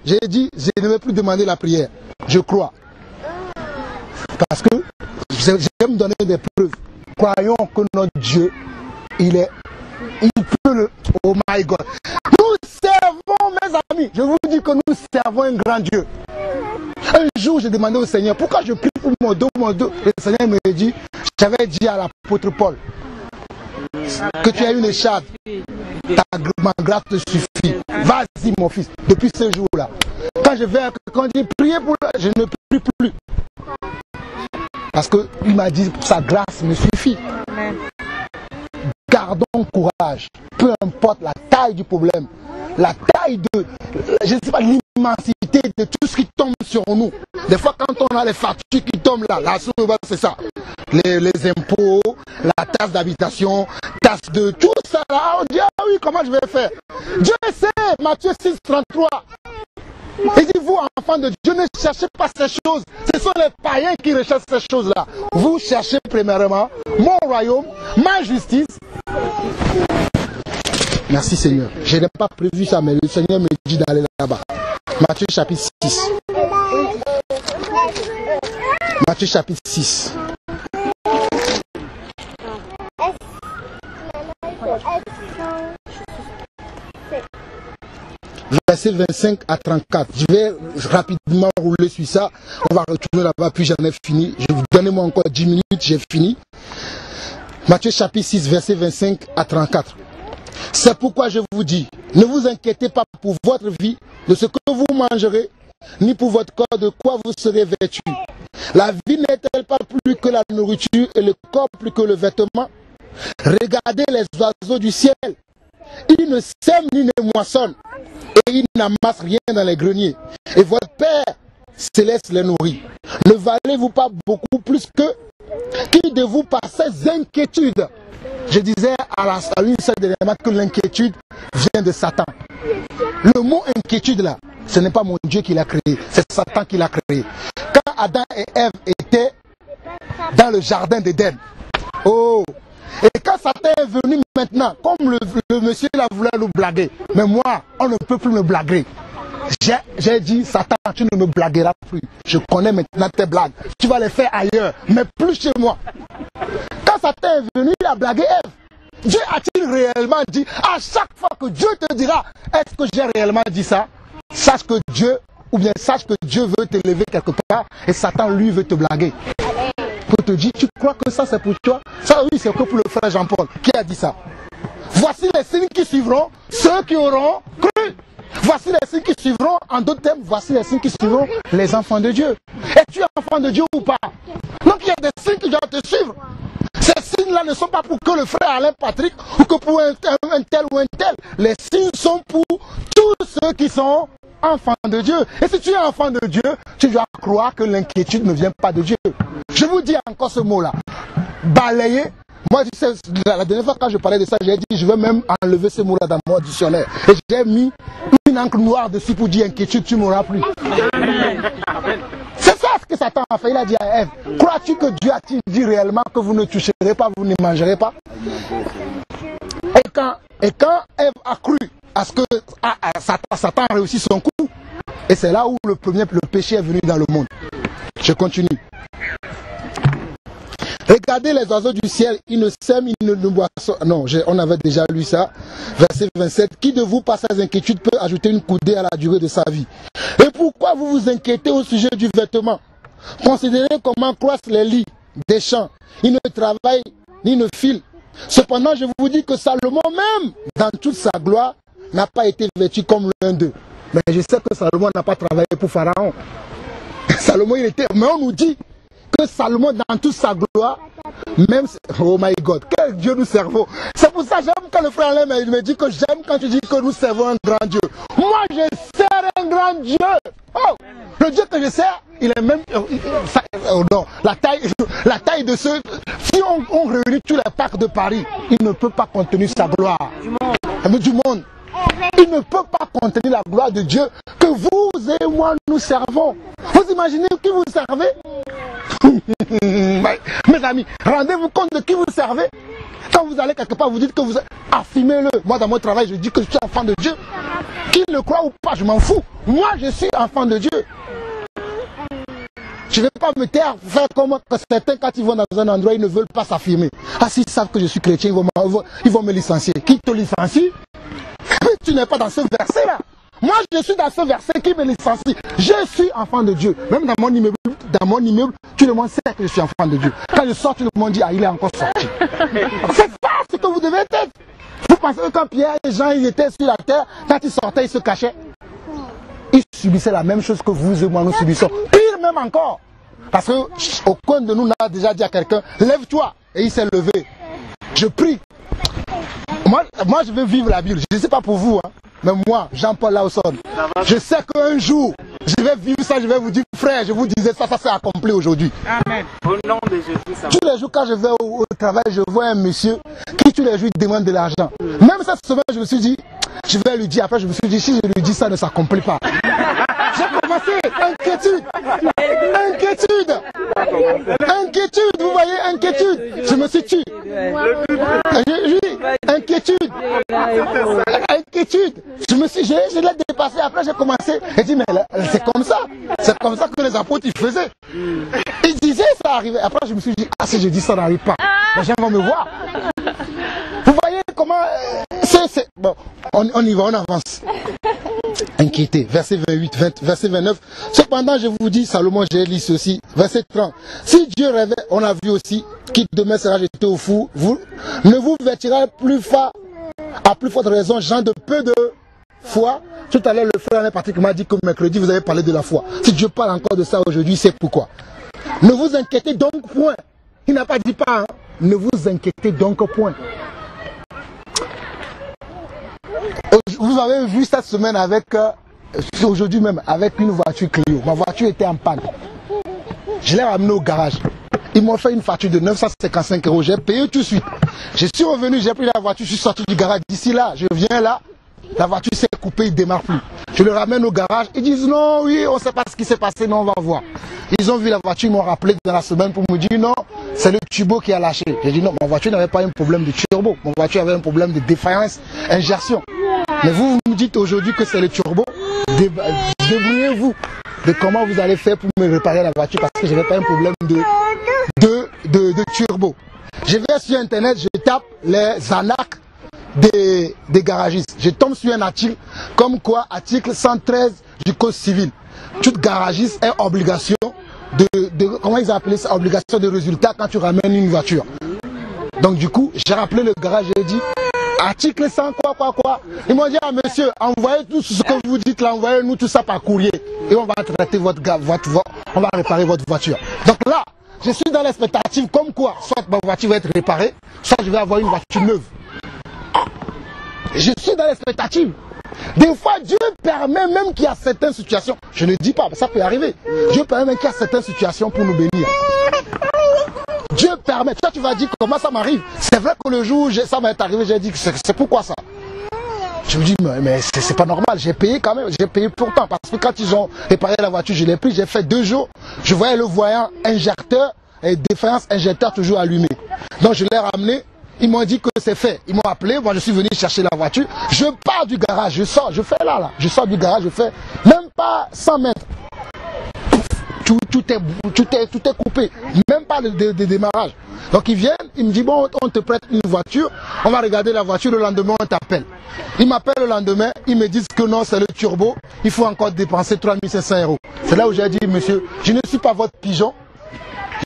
j'ai dit, je ne vais plus demander la prière. Je crois. Parce que j'aime donner des preuves. Croyons que notre Dieu, il peut oh my God. Nous servons, mes amis, fini. Je vous dis que nous servons un grand Dieu. Un jour, j'ai demandé au Seigneur, pourquoi je prie pour mon dos, Le Seigneur me dit, j'avais dit à l'apôtre Paul, que tu as une écharpe, ma grâce te suffit. Vas-y mon fils. Depuis ce jour-là, quand j'ai prié pour lui, je ne prie plus. Parce qu'il m'a dit, sa grâce me suffit. Gardons courage, peu importe la taille du problème, la taille de, je ne sais pas, l'immensité de tout ce qui tombe sur nous. Des fois, quand on a les factures qui tombent là, la source, c'est ça. Les impôts, la taxe d'habitation, taxe de tout ça là, on dit, ah oui, comment je vais faire? Dieu sait, Matthieu 6, 33. Il dit, vous, enfants de Dieu, ne cherchez pas ces choses. Ce sont les païens qui recherchent ces choses-là. Vous cherchez premièrement mon royaume, ma justice. Merci Seigneur. Je n'ai pas prévu ça, mais le Seigneur me dit d'aller là-bas. Matthieu chapitre 6. Matthieu chapitre 6. Verset 25 à 34. Je vais rapidement rouler sur ça. On va retourner là-bas, puis j'en ai fini. Donnez-moi encore 10 minutes, j'ai fini. Matthieu chapitre 6, verset 25 à 34. C'est pourquoi je vous dis, ne vous inquiétez pas pour votre vie, de ce que vous mangerez, ni pour votre corps, de quoi vous serez vêtu. La vie n'est-elle pas plus que la nourriture, et le corps plus que le vêtement? Regardez les oiseaux du ciel. Ils ne sèment ni ne moissonnent, et ils n'amassent rien dans les greniers. Et votre Père céleste les nourrit. Ne valez-vous pas beaucoup plus que qui de vous par ces inquiétudes? Je disais à une seule dernièrement que l'inquiétude vient de Satan. Le mot inquiétude là, ce n'est pas mon Dieu qui l'a créé, c'est Satan qui l'a créé. Quand Adam et Ève étaient dans le jardin d'Éden, oh, et quand Satan est venu maintenant, comme le monsieur là voulait nous blaguer, mais moi, on ne peut plus me blaguer. J'ai dit, Satan, tu ne me blagueras plus. Je connais maintenant tes blagues. Tu vas les faire ailleurs, mais plus chez moi. Quand Satan est venu, il a blagué Ève. Dieu a-t-il réellement dit, à chaque fois que Dieu te dira, est-ce que j'ai réellement dit ça? Sache que Dieu, ou bien sache que Dieu veut t'élever quelque part, et Satan, lui, veut te blaguer. Pour te dire, tu crois que ça c'est pour toi? Ça oui, c'est que pour le frère Jean-Paul. Qui a dit ça? Voici les signes qui suivront ceux qui auront cru. Voici les signes qui suivront, en d'autres termes, voici les signes qui suivront les enfants de Dieu. Es-tu enfant de Dieu ou pas? Donc il y a des signes qui doivent te suivre. Ces signes-là ne sont pas pour que le frère Alain Patrick ou que pour un tel ou un tel. Les signes sont pour tous ceux qui sont enfants de Dieu. Et si tu es enfant de Dieu, tu dois croire que l'inquiétude ne vient pas de Dieu. Je vous dis encore ce mot-là. Balayer. Moi, tu sais, la dernière fois quand je parlais de ça, j'ai dit, je vais même enlever ce mot-là dans mon dictionnaire. Et j'ai mis une encre noire dessus pour dire inquiétude, tu ne m'auras plus. C'est ça ce que Satan a fait. Il a dit à Ève, crois-tu que Dieu a-t-il dit réellement que vous ne toucherez pas, vous ne mangerez pas? Et quand Ève a cru à ce que Satan a réussi son coup, et c'est là où le péché est venu dans le monde. Je continue. Regardez les oiseaux du ciel, ils ne sèment, ils ne moissonnent. Non, on avait déjà lu ça. Verset 27. Qui de vous, par ses inquiétudes, peut ajouter une coudée à la durée de sa vie? Et pourquoi vous vous inquiétez au sujet du vêtement? Considérez comment croissent les lits des champs. Ils ne travaillent ni ne filent. Cependant, je vous dis que Salomon même, dans toute sa gloire, n'a pas été vêtu comme l'un d'eux. Mais je sais que Salomon n'a pas travaillé pour Pharaon. Salomon, il était... Mais on nous dit que Salomon, dans toute sa gloire, même... Oh my God, quel Dieu nous servons. C'est pour ça que j'aime quand le frère Alain me dit que j'aime quand tu dis que nous servons un grand Dieu. Moi, je sers un grand Dieu. Oh, le Dieu que je sers, il est même... non, la taille de ceux... Si on réunit tous les parcs de Paris, il ne peut pas contenir sa gloire. Du monde. Il ne peut pas contenir la gloire de Dieu que vous et moi nous servons. Vous imaginez qui vous servez? Mes amis, rendez-vous compte de qui vous servez. Quand vous allez quelque part, vous dites que vous... Affirmez-le. Moi, dans mon travail, je dis que je suis enfant de Dieu. Qu'il le croit ou pas, je m'en fous. Moi, je suis enfant de Dieu. Je ne vais pas me taire, faire comme certains, quand ils vont dans un endroit, ils ne veulent pas s'affirmer. Ah, s'ils savent que je suis chrétien, ils vont me licencier. Qui te licencie? Tu n'es pas dans ce verset-là. Moi, je suis dans ce verset qui me licencie. Je suis enfant de Dieu. Même dans mon immeuble, tout le monde sait que je suis enfant de Dieu. Quand je sors, tout le monde dit, ah, il est encore sorti. C'est ça ce que vous devez être. Vous pensez que quand Pierre et Jean ils étaient sur la terre, quand ils sortaient, ils se cachaient. Ils subissaient la même chose que vous et moi nous subissons. Pire même encore. Parce que aucun de nous n'a déjà dit à quelqu'un, lève-toi. Et il s'est levé. Je prie. Moi, je veux vivre la Bible. Je ne sais pas pour vous, hein, mais moi, Jean-Paul Lawson, je sais qu'un jour, je vais vivre ça, je vais vous dire, frère, je vous disais ça s'est accompli aujourd'hui. Amen. Au nom de Jésus. Tous les jours, quand je vais au travail, je vois un monsieur qui, tous les jours, demande de l'argent. Même cette semaine, je me suis dit, je vais lui dire, après, je me suis dit, si je lui dis ça, ne s'accomplit pas. J'ai commencé, inquiétude. Vous voyez, inquiétude. Je me suis tué. Inquiétude. Je l'ai dépassé. Après, j'ai commencé. J'ai dit, mais c'est comme ça. C'est comme ça que les apôtres ils faisaient. Ils disaient, ça arrivait. Après, je me suis dit, ah, si je dis ça, n'arrive pas. Les gens vont me voir. Vous voyez comment. Bon, on y va, on avance. Inquiété. Verset 28, verset 29. Cependant, je vous dis, Salomon, j'ai lu ceci. Verset 30. Si Dieu rêvait, on a vu aussi, qui demain sera jeté au fou, ne vous vêtira plus fort, à plus forte raison, gens de peu de foi. Tout à l'heure, le frère en partie m'a dit que mercredi, vous avez parlé de la foi. Si Dieu parle encore de ça aujourd'hui, c'est pourquoi. Ne vous inquiétez donc point. Il n'a pas dit pas, hein. Ne vous inquiétez donc point. Vous avez vu cette semaine avec, aujourd'hui même, avec une voiture Clio. Ma voiture était en panne. Je l'ai ramenée au garage. Ils m'ont fait une facture de 955 €. J'ai payé tout de suite. Je suis revenu, j'ai pris la voiture, je suis sorti du garage. D'ici là, je viens là, la voiture s'est coupée, il ne démarre plus. Je le ramène au garage. Ils disent non, oui, on ne sait pas ce qui s'est passé, mais on va voir. Ils ont vu la voiture, ils m'ont rappelé dans la semaine pour me dire non, c'est le turbo qui a lâché. J'ai dit non, ma voiture n'avait pas un problème de turbo. Ma voiture avait un problème de défaillance, injection. Mais vous me dites aujourd'hui que c'est le turbo. Débrouillez-vous de comment vous allez faire pour me réparer la voiture parce que je n'avais pas un problème de turbo. Je vais sur internet, je tape les arnaques des garagistes. Je tombe sur un article comme quoi, article 113 du Code civil. Toute garagiste est obligation comment ils appellent ça, obligation de résultat quand tu ramènes une voiture. Donc du coup, j'ai rappelé le garage, j'ai dit article 100 quoi. Ils m'ont dit ah monsieur, envoyez tout ce que vous dites là, envoyez-nous tout ça par courrier et on va traiter on va réparer votre voiture. Donc là, je suis dans l'expectative comme quoi, soit ma voiture va être réparée, soit je vais avoir une voiture neuve. Je suis dans l'expectative. Des fois, Dieu permet même qu'il y a certaines situations, je ne dis pas, ça peut arriver. Dieu permet même qu'il y a certaines situations pour nous bénir. Dieu permet. Toi, tu vas dire comment ça m'arrive. C'est vrai que le jour où ça m'est arrivé, j'ai dit que c'est pourquoi ça. Je me dis, mais c'est pas normal, j'ai payé quand même, j'ai payé pourtant. Parce que quand ils ont réparé la voiture, je l'ai pris, j'ai fait 2 jours. Je voyais le voyant injecteur et défaillance injecteur toujours allumé. Donc je l'ai ramené. Ils m'ont dit que c'est fait. Ils m'ont appelé, moi je suis venu chercher la voiture. Je pars du garage, je sors, je fais là. Je sors du garage, je fais même pas 100 mètres. Tout est coupé. Même pas de démarrage. Donc ils viennent, ils me disent bon, on te prête une voiture, on va regarder la voiture, le lendemain on t'appelle. Ils m'appellent le lendemain, ils me disent que non, c'est le turbo, il faut encore dépenser 3500 €. C'est là où j'ai dit monsieur, je ne suis pas votre pigeon.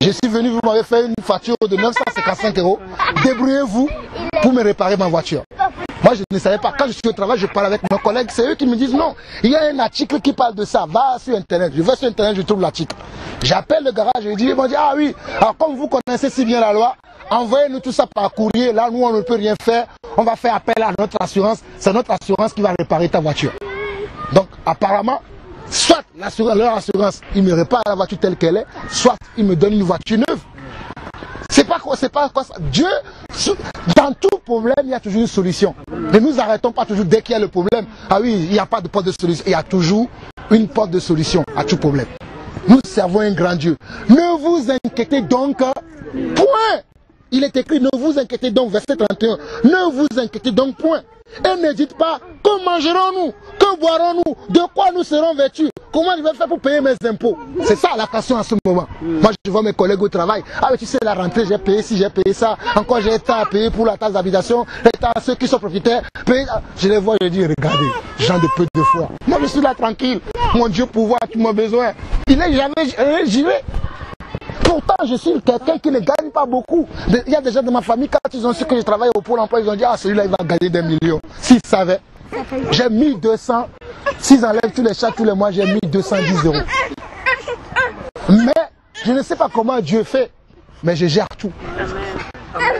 Je suis venu, vous m'avez fait une facture de 955 €. Débrouillez-vous pour me réparer ma voiture. Moi, je ne savais pas. Quand je suis au travail, je parle avec mes collègues. C'est eux qui me disent non. Il y a un article qui parle de ça. Va sur Internet. Je vais sur Internet, je trouve l'article. J'appelle le garage, je dis, ils m'ont dit, ah oui, alors comme vous connaissez si bien la loi, envoyez-nous tout ça par courrier. Là, nous, on ne peut rien faire. On va faire appel à notre assurance. C'est notre assurance qui va réparer ta voiture. Donc, apparemment, soit leur assurance, ils me réparent la voiture telle qu'elle est, soit ils me donnent une voiture neuve. C'est pas quoi ça. Dieu, dans tout problème, il y a toujours une solution. Ne nous arrêtons pas toujours dès qu'il y a le problème. Ah oui, il n'y a pas de porte de solution. Il y a toujours une porte de solution à tout problème. Nous servons un grand Dieu. Ne vous inquiétez donc, point. Il est écrit, ne vous inquiétez donc, verset 31. Ne vous inquiétez donc point. Et ne dites pas, que mangerons-nous? Que boirons-nous? De quoi nous serons vêtus? comment je vais faire pour payer mes impôts? C'est ça la question en ce moment. Moi, je vois mes collègues au travail. Ah, mais tu sais, la rentrée, j'ai payé ci, j'ai payé ça. Encore, j'ai été à payer pour la taxe d'habitation. Ceux qui sont propriétaires, payent. Je les vois, je dis, regardez, gens de peu de foi. Moi, je suis là tranquille. Mon Dieu, pouvoir, tu m'as besoin. Il n'est jamais giré. Pourtant, je suis quelqu'un qui ne gagne pas beaucoup. Il y a des gens de ma famille, quand ils ont su que je travaille au Pôle emploi, ils ont dit, ah, celui-là, il va gagner des millions. S'ils savaient, j'ai 1200. S'ils enlèvent tous les chats tous les mois, j'ai 1210 euros. Mais, je ne sais pas comment Dieu fait, mais je gère tout.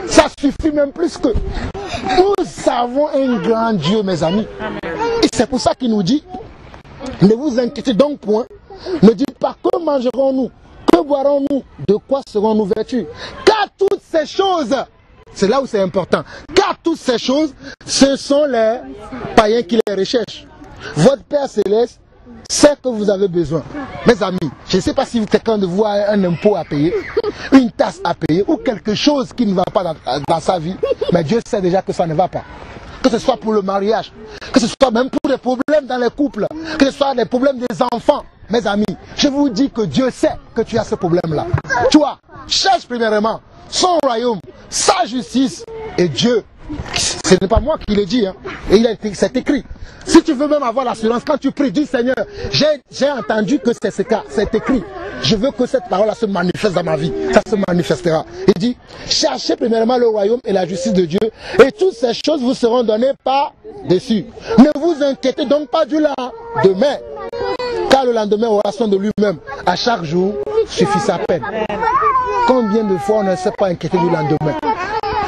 Ça suffit même plus que. Nous avons un grand Dieu, mes amis. Et c'est pour ça qu'il nous dit, ne vous inquiétez donc point, ne dites pas que mangerons-nous, que boirons-nous, de quoi serons-nous vêtus. Car toutes ces choses, c'est là où c'est important, car toutes ces choses, ce sont les païens qui les recherchent. Votre Père Céleste sait que vous avez besoin. Mes amis, je ne sais pas si quelqu'un de vous a un impôt à payer, une taxe à payer ou quelque chose qui ne va pas dans sa vie, mais Dieu sait déjà que ça ne va pas. Que ce soit pour le mariage, que ce soit même pour les problèmes dans les couples, que ce soit les problèmes des enfants. Mes amis, je vous dis que Dieu sait que tu as ce problème-là. Toi, cherche premièrement son royaume, sa justice, et Dieu, ce n'est pas moi qui l'ai dit, hein, et c'est écrit. Si tu veux même avoir l'assurance, quand tu pries, dis Seigneur, j'ai entendu que c'est ce cas, c'est écrit. Je veux que cette parole se manifeste dans ma vie. Ça se manifestera. Il dit, cherchez premièrement le royaume et la justice de Dieu, et toutes ces choses vous seront données par-dessus. Ne vous inquiétez donc pas du lendemain, car le lendemain aura soin de lui-même. À chaque jour suffit sa peine. Combien de fois on ne s'est pas inquiété du lendemain?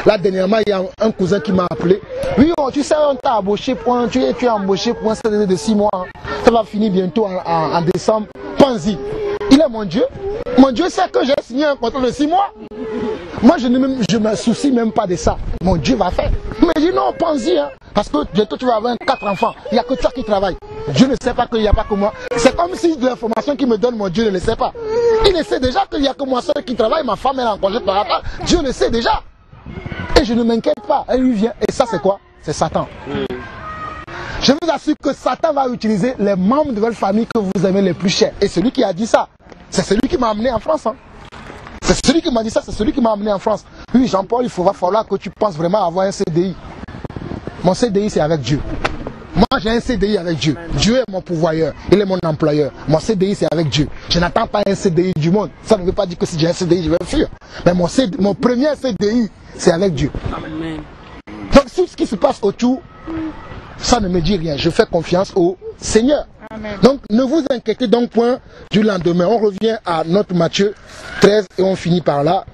Là, dernièrement, il y a un cousin qui m'a appelé. Oui, oh, tu sais, on t'a embauché pour tu es embauché pour un CDD de 6 mois. Hein. Ça va finir bientôt en décembre. Pense-y. Il est mon Dieu. Mon Dieu sait que j'ai signé un contrat de 6 mois. Moi, je ne me soucie même pas de ça. Mon Dieu va faire. Mais je dis non, pense-y. Hein, parce que bientôt, tu vas avoir 4 enfants. Il n'y a que toi qui travaille. Dieu ne sait pas qu'il n'y a pas que moi. C'est comme si l'information qu'il me donne, mon Dieu ne le sait pas. Il ne sait déjà qu'il n'y a que moi seul qui travaille. Ma femme est en congé par rapport. Dieu le sait déjà. Et je ne m'inquiète pas. Et lui vient. Et ça, c'est quoi? C'est Satan. Je vous assure que Satan va utiliser les membres de votre famille que vous aimez les plus chers. Et celui qui a dit ça, c'est celui qui m'a amené en France. Hein. C'est celui qui m'a dit ça, c'est celui qui m'a amené en France. Oui, Jean-Paul, il va falloir que tu penses vraiment avoir un CDI. Mon CDI, c'est avec Dieu. Moi, j'ai un CDI avec Dieu. Dieu est mon pourvoyeur. Il est mon employeur. Mon CDI, c'est avec Dieu. Je n'attends pas un CDI du monde. Ça ne veut pas dire que si j'ai un CDI, je vais fuir. Mais mon premier CDI, c'est avec Dieu. Amen. Donc, tout ce qui se passe autour, ça ne me dit rien. Je fais confiance au Seigneur. Amen. Donc, ne vous inquiétez donc point du lendemain. On revient à notre Matthieu 13 et on finit par là.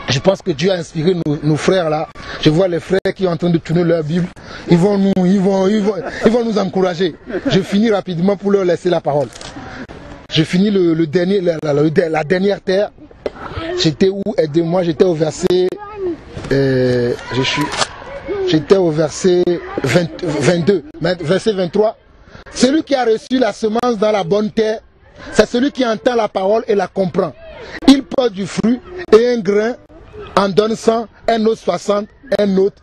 Je pense que Dieu a inspiré nos frères là. Je vois les frères qui sont en train de tourner leur Bible. Ils vont nous encourager. Je finis rapidement pour leur laisser la parole. Je finis la dernière terre. J'étais où? Aidez-moi, j'étais au verset... J'étais au verset 22, verset 23. Celui qui a reçu la semence dans la bonne terre, c'est celui qui entend la parole et la comprend. Il porte du fruit et un grain en donne 100, un autre 60, un autre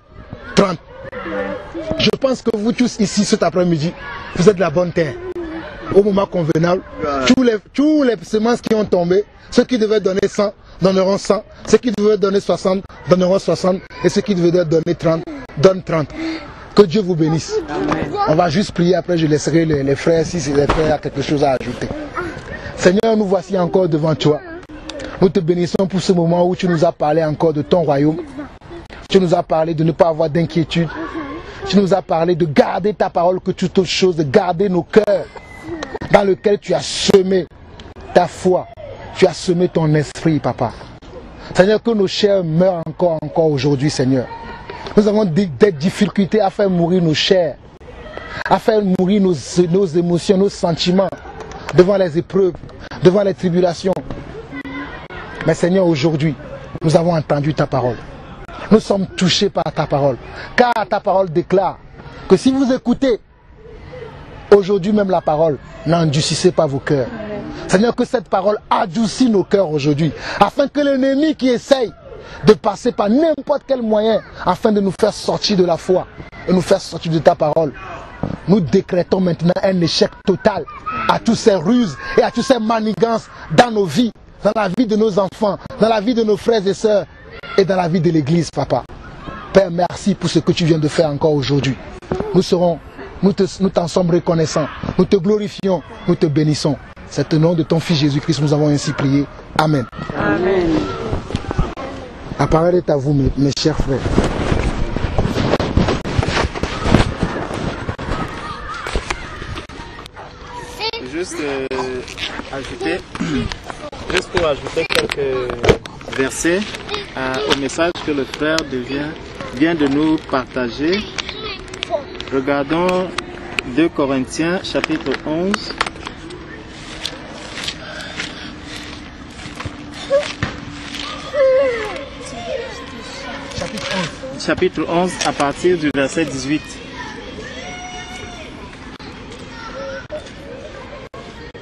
30. Je pense que vous tous ici cet après-midi, vous êtes de la bonne terre. Au moment convenable, tous les semences qui ont tombé, ceux qui devaient donner 100 donneront 100, ceux qui devaient donner 60 donneront 60, et ceux qui devaient donner 30 donnent 30. Que Dieu vous bénisse. Amen. On va juste prier, après je laisserai les frères, si les frères ont quelque chose à ajouter. Seigneur, nous voici encore devant toi. Nous te bénissons pour ce moment où tu nous as parlé encore de ton royaume. Tu nous as parlé de ne pas avoir d'inquiétude. Tu nous as parlé de garder ta parole que toute autre chose, de garder nos cœurs dans lesquels tu as semé ta foi. Tu as semé ton esprit, papa. Seigneur, que nos chairs meurent encore aujourd'hui, Seigneur. Nous avons des difficultés à faire mourir nos chairs, à faire mourir nos émotions, nos sentiments devant les épreuves, devant les tribulations. Mais Seigneur, aujourd'hui, nous avons entendu ta parole. Nous sommes touchés par ta parole. Car ta parole déclare que si vous écoutez aujourd'hui même la parole, n'endurcissez pas vos cœurs. Seigneur, que cette parole adoucit nos cœurs aujourd'hui, afin que l'ennemi qui essaye de passer par n'importe quel moyen, afin de nous faire sortir de la foi et nous faire sortir de ta parole, nous décrétons maintenant un échec total à toutes ces ruses et à toutes ces manigances dans nos vies, dans la vie de nos enfants, dans la vie de nos frères et sœurs et dans la vie de l'Église, Papa. Père, merci pour ce que tu viens de faire encore aujourd'hui. Nous t'en sommes reconnaissants, nous te glorifions, nous te bénissons. C'est au nom de ton Fils Jésus-Christ que nous avons ainsi prié. Amen. Amen. La parole est à vous, mes chers frères. Juste pour ajouter quelques versets au message que le frère vient de nous partager. Regardons 2 Corinthiens chapitre 11. Chapitre 11 à partir du verset 18.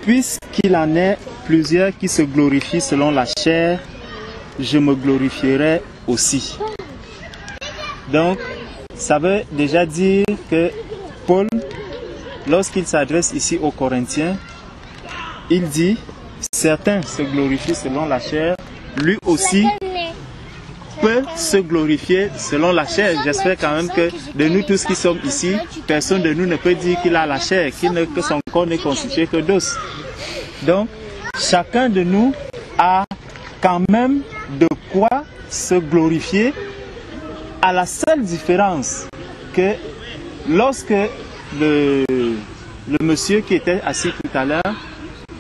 Puisqu'il en est plusieurs qui se glorifient selon la chair, je me glorifierai aussi. Donc, ça veut déjà dire que Paul, lorsqu'il s'adresse ici aux Corinthiens, il dit, certains se glorifient selon la chair, lui aussi peut se glorifier selon la chair. J'espère quand même que de nous tous qui sommes ici, personne de nous ne peut dire qu'il a la chair, que son corps n'est constitué que d'os. Donc, chacun de nous a quand même de quoi se glorifier, à la seule différence que lorsque le monsieur qui était assis tout à l'heure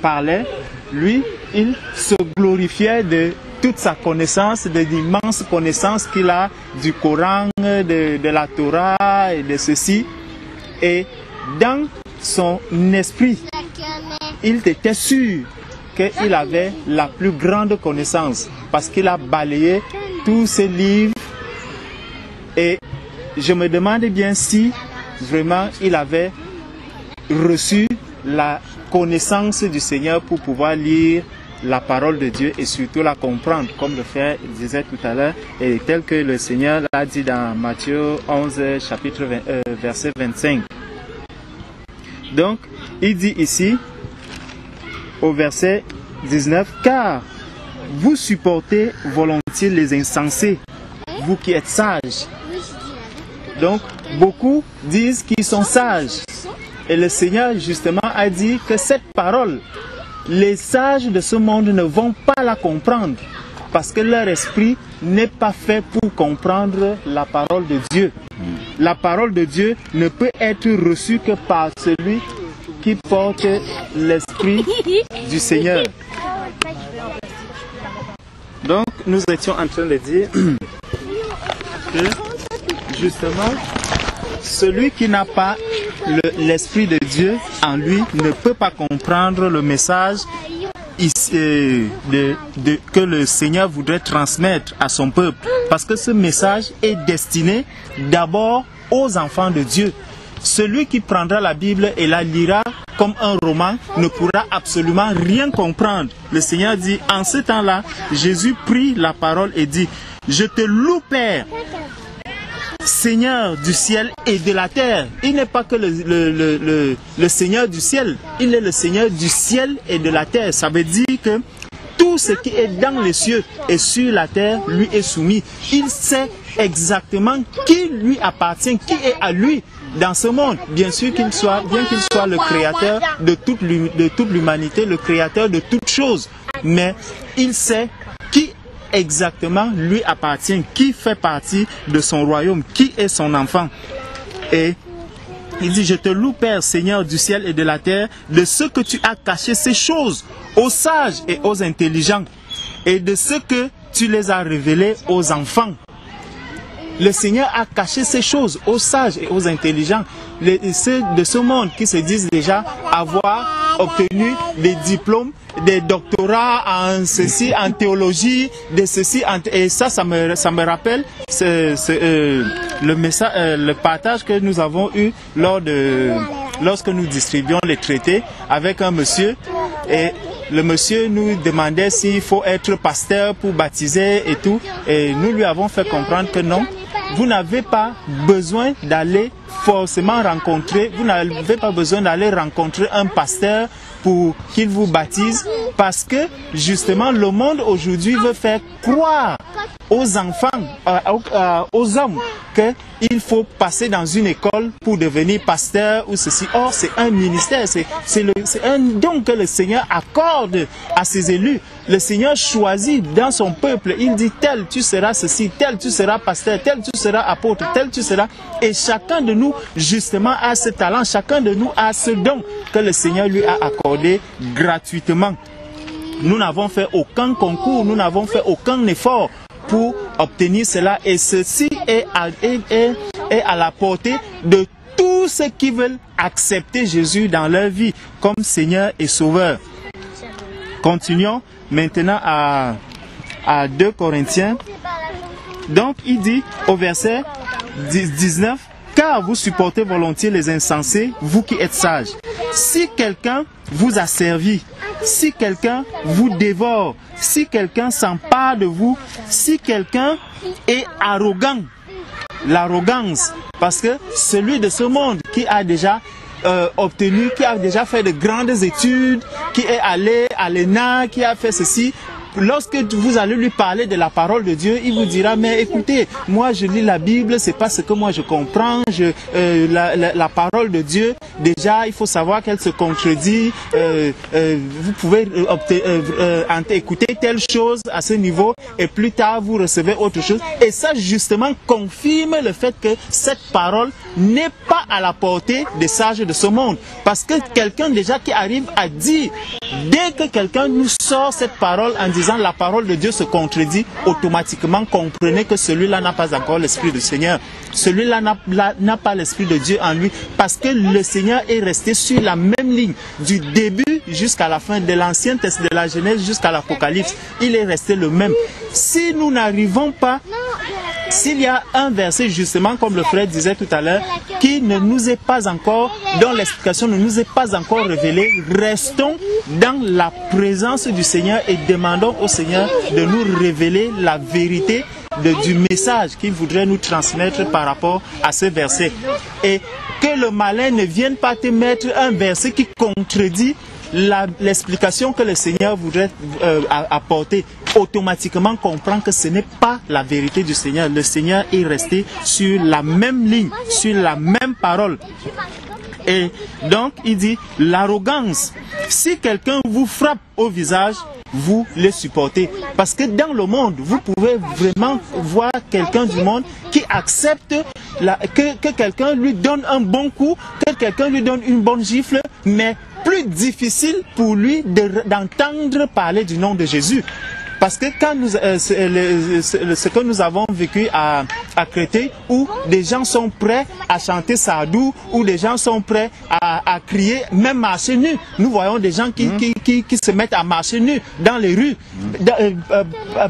parlait, lui, il se glorifiait de toute sa connaissance, de l'immense connaissance qu'il a du Coran, de la Torah et de ceci. Et dans son esprit, il était sûr qu'il avait la plus grande connaissance parce qu'il a balayé tous ces livres. Et je me demande bien si vraiment il avait reçu la connaissance du Seigneur pour pouvoir lire la parole de Dieu et surtout la comprendre, comme le frère disait tout à l'heure, et tel que le Seigneur l'a dit dans Matthieu 11, chapitre verset 25. Donc, il dit ici, au verset 19, « Car vous supportez volontiers les insensés, vous qui êtes sages. » Donc, beaucoup disent qu'ils sont sages. Et le Seigneur, justement, a dit que cette parole, les sages de ce monde ne vont pas la comprendre parce que leur esprit n'est pas fait pour comprendre la parole de Dieu. La parole de Dieu ne peut être reçue que par celui qui porte l'esprit du Seigneur. Donc, nous étions en train de dire que, justement, celui qui n'a pas l'Esprit de Dieu en lui ne peut pas comprendre le message que le Seigneur voudrait transmettre à son peuple. Parce que ce message est destiné d'abord aux enfants de Dieu. Celui qui prendra la Bible et la lira comme un roman ne pourra absolument rien comprendre. Le Seigneur dit, en ce temps-là, Jésus prit la parole et dit, « Je te loue, Père, Seigneur du ciel et de la terre. » Il n'est pas que le Seigneur du ciel, il est le Seigneur du ciel et de la terre. Ça veut dire que tout ce qui est dans les cieux et sur la terre lui est soumis. Il sait exactement qui lui appartient, qui est à lui dans ce monde. Bien sûr bien qu'il soit le créateur de toute l'humanité, le créateur de toutes choses, mais il sait qui exactement lui appartient, qui fait partie de son royaume, qui est son enfant. Et il dit, je te loue, Père, Seigneur du ciel et de la terre, de ce que tu as caché ces choses aux sages et aux intelligents, et de ce que tu les as révélées aux enfants. Le Seigneur a caché ces choses aux sages et aux intelligents, ceux de ce monde qui se disent déjà avoir obtenu des diplômes, des doctorats en ceci, en théologie, de ceci, et ça me rappelle le partage que nous avons eu lorsque nous distribuions les traités avec un monsieur, et le monsieur nous demandait s'il faut être pasteur pour baptiser et tout, et nous lui avons fait comprendre que non. Vous n'avez pas besoin d'aller forcément rencontrer, vous n'avez pas besoin d'aller rencontrer un pasteur pour qu'il vous baptise, parce que justement le monde aujourd'hui veut faire croire aux enfants, aux hommes, qu'il faut passer dans une école pour devenir pasteur ou ceci. Or, c'est un ministère, c'est un don que le Seigneur accorde à ses élus. Le Seigneur choisit dans son peuple, il dit tel tu seras ceci, tel tu seras pasteur, tel tu seras apôtre, tel tu seras. Et chacun de nous justement a ce talent, chacun de nous a ce don que le Seigneur lui a accordé gratuitement. Nous n'avons fait aucun concours, nous n'avons fait aucun effort pour obtenir cela, et ceci est à la portée de tous ceux qui veulent accepter Jésus dans leur vie comme Seigneur et Sauveur. Continuons maintenant à 2 Corinthiens. Donc il dit au verset 19, « Car vous supportez volontiers les insensés, vous qui êtes sages. Si quelqu'un vous a servi, si quelqu'un vous dévore, si quelqu'un s'empare de vous, si quelqu'un est arrogant, l'arrogance, parce que celui de ce monde qui a déjà obtenu, qui a déjà fait de grandes études, qui est allé à l'ENA, qui a fait ceci, lorsque vous allez lui parler de la parole de Dieu, il vous dira, mais écoutez, moi je lis la Bible, c'est pas ce que moi je comprends, la parole de Dieu, déjà il faut savoir qu'elle se contredit, vous pouvez écouter telle chose à ce niveau et plus tard vous recevez autre chose. Et ça justement confirme le fait que cette parole n'est pas à la portée des sages de ce monde. Parce que quelqu'un déjà qui arrive à dire, dès que quelqu'un nous sort cette parole en disant la parole de Dieu se contredit, automatiquement comprenez que celui-là n'a pas encore l'Esprit du Seigneur. Celui-là n'a pas l'Esprit de Dieu en lui, parce que le Seigneur est resté sur la même ligne du début jusqu'à la fin, de l'Ancien Testament, de la Genèse jusqu'à l'Apocalypse. Il est resté le même. Si nous n'arrivons pas, s'il y a un verset justement comme le frère disait tout à l'heure, qui ne nous est pas encore, dont l'explication ne nous est pas encore révélée, restons dans la présence du Seigneur et demandons au Seigneur de nous révéler la vérité du message qu'il voudrait nous transmettre par rapport à ce verset. Et que le malin ne vienne pas te mettre un verset qui contredit l'explication que le Seigneur voudrait apporter. Automatiquement comprend que ce n'est pas la vérité du Seigneur. Le Seigneur est resté sur la même ligne, sur la même parole. Et donc il dit l'arrogance. Si quelqu'un vous frappe au visage, vous le supportez. Parce que dans le monde, vous pouvez vraiment voir quelqu'un du monde qui accepte que quelqu'un lui donne un bon coup, que quelqu'un lui donne une bonne gifle, mais plus difficile pour lui d'entendre parler du nom de Jésus. Parce que quand ce que nous avons vécu à Créteil, où des gens sont prêts à chanter Sadou, où des gens sont prêts à crier, même marcher nus. Nous voyons des gens qui se mettent à marcher nus dans les rues,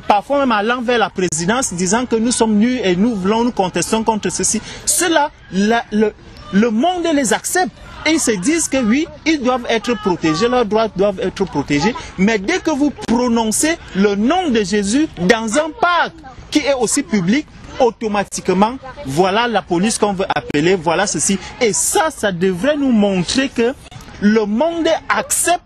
parfois même allant vers la présidence, disant que nous sommes nus et nous contestons contre ceci. Cela, le monde les accepte. Et ils se disent que oui, ils doivent être protégés, leurs droits doivent être protégés. Mais dès que vous prononcez le nom de Jésus dans un parc qui est aussi public, automatiquement, voilà la police qu'on veut appeler, voilà ceci. Et ça devrait nous montrer que le monde accepte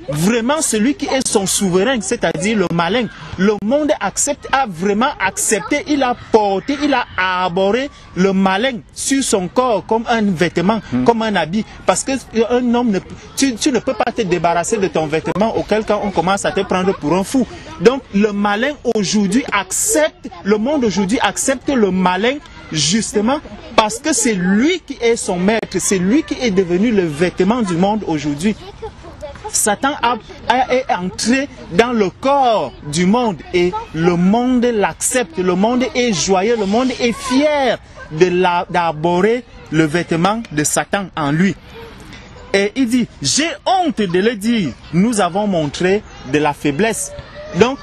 vraiment celui qui est son souverain, c'est-à-dire le malin. Le monde a vraiment accepté, il a porté, il a arboré le malin sur son corps comme un vêtement, comme un habit. Parce que un homme, tu ne peux pas te débarrasser de ton vêtement, auquel cas on commence à te prendre pour un fou. Donc le malin aujourd'hui accepte, le monde aujourd'hui accepte le malin justement parce que c'est lui qui est son maître, c'est lui qui est devenu le vêtement du monde aujourd'hui. Satan est entré dans le corps du monde et le monde l'accepte, le monde est joyeux, le monde est fier d'arborer le vêtement de Satan en lui. Et il dit, j'ai honte de le dire, nous avons montré de la faiblesse. Donc,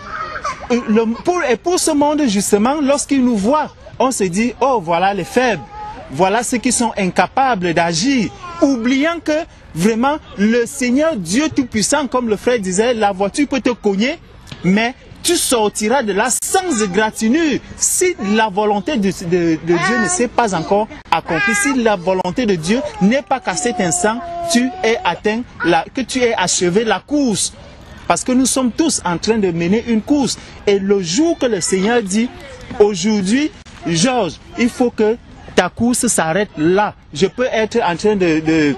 pour ce monde justement, lorsqu'il nous voit, on se dit, oh voilà les faibles, voilà ceux qui sont incapables d'agir, oubliant que vraiment le Seigneur Dieu Tout-Puissant, comme le frère disait, la voiture peut te cogner, mais tu sortiras de là sans égratignure. Si la volonté de Dieu ne s'est pas encore accomplie, si la volonté de Dieu n'est pas qu'à cet instant, tu aies atteint, que tu aies achevé la course. Parce que nous sommes tous en train de mener une course. Et le jour que le Seigneur dit, aujourd'hui, Georges, il faut que ta course s'arrête là. Je peux être en train de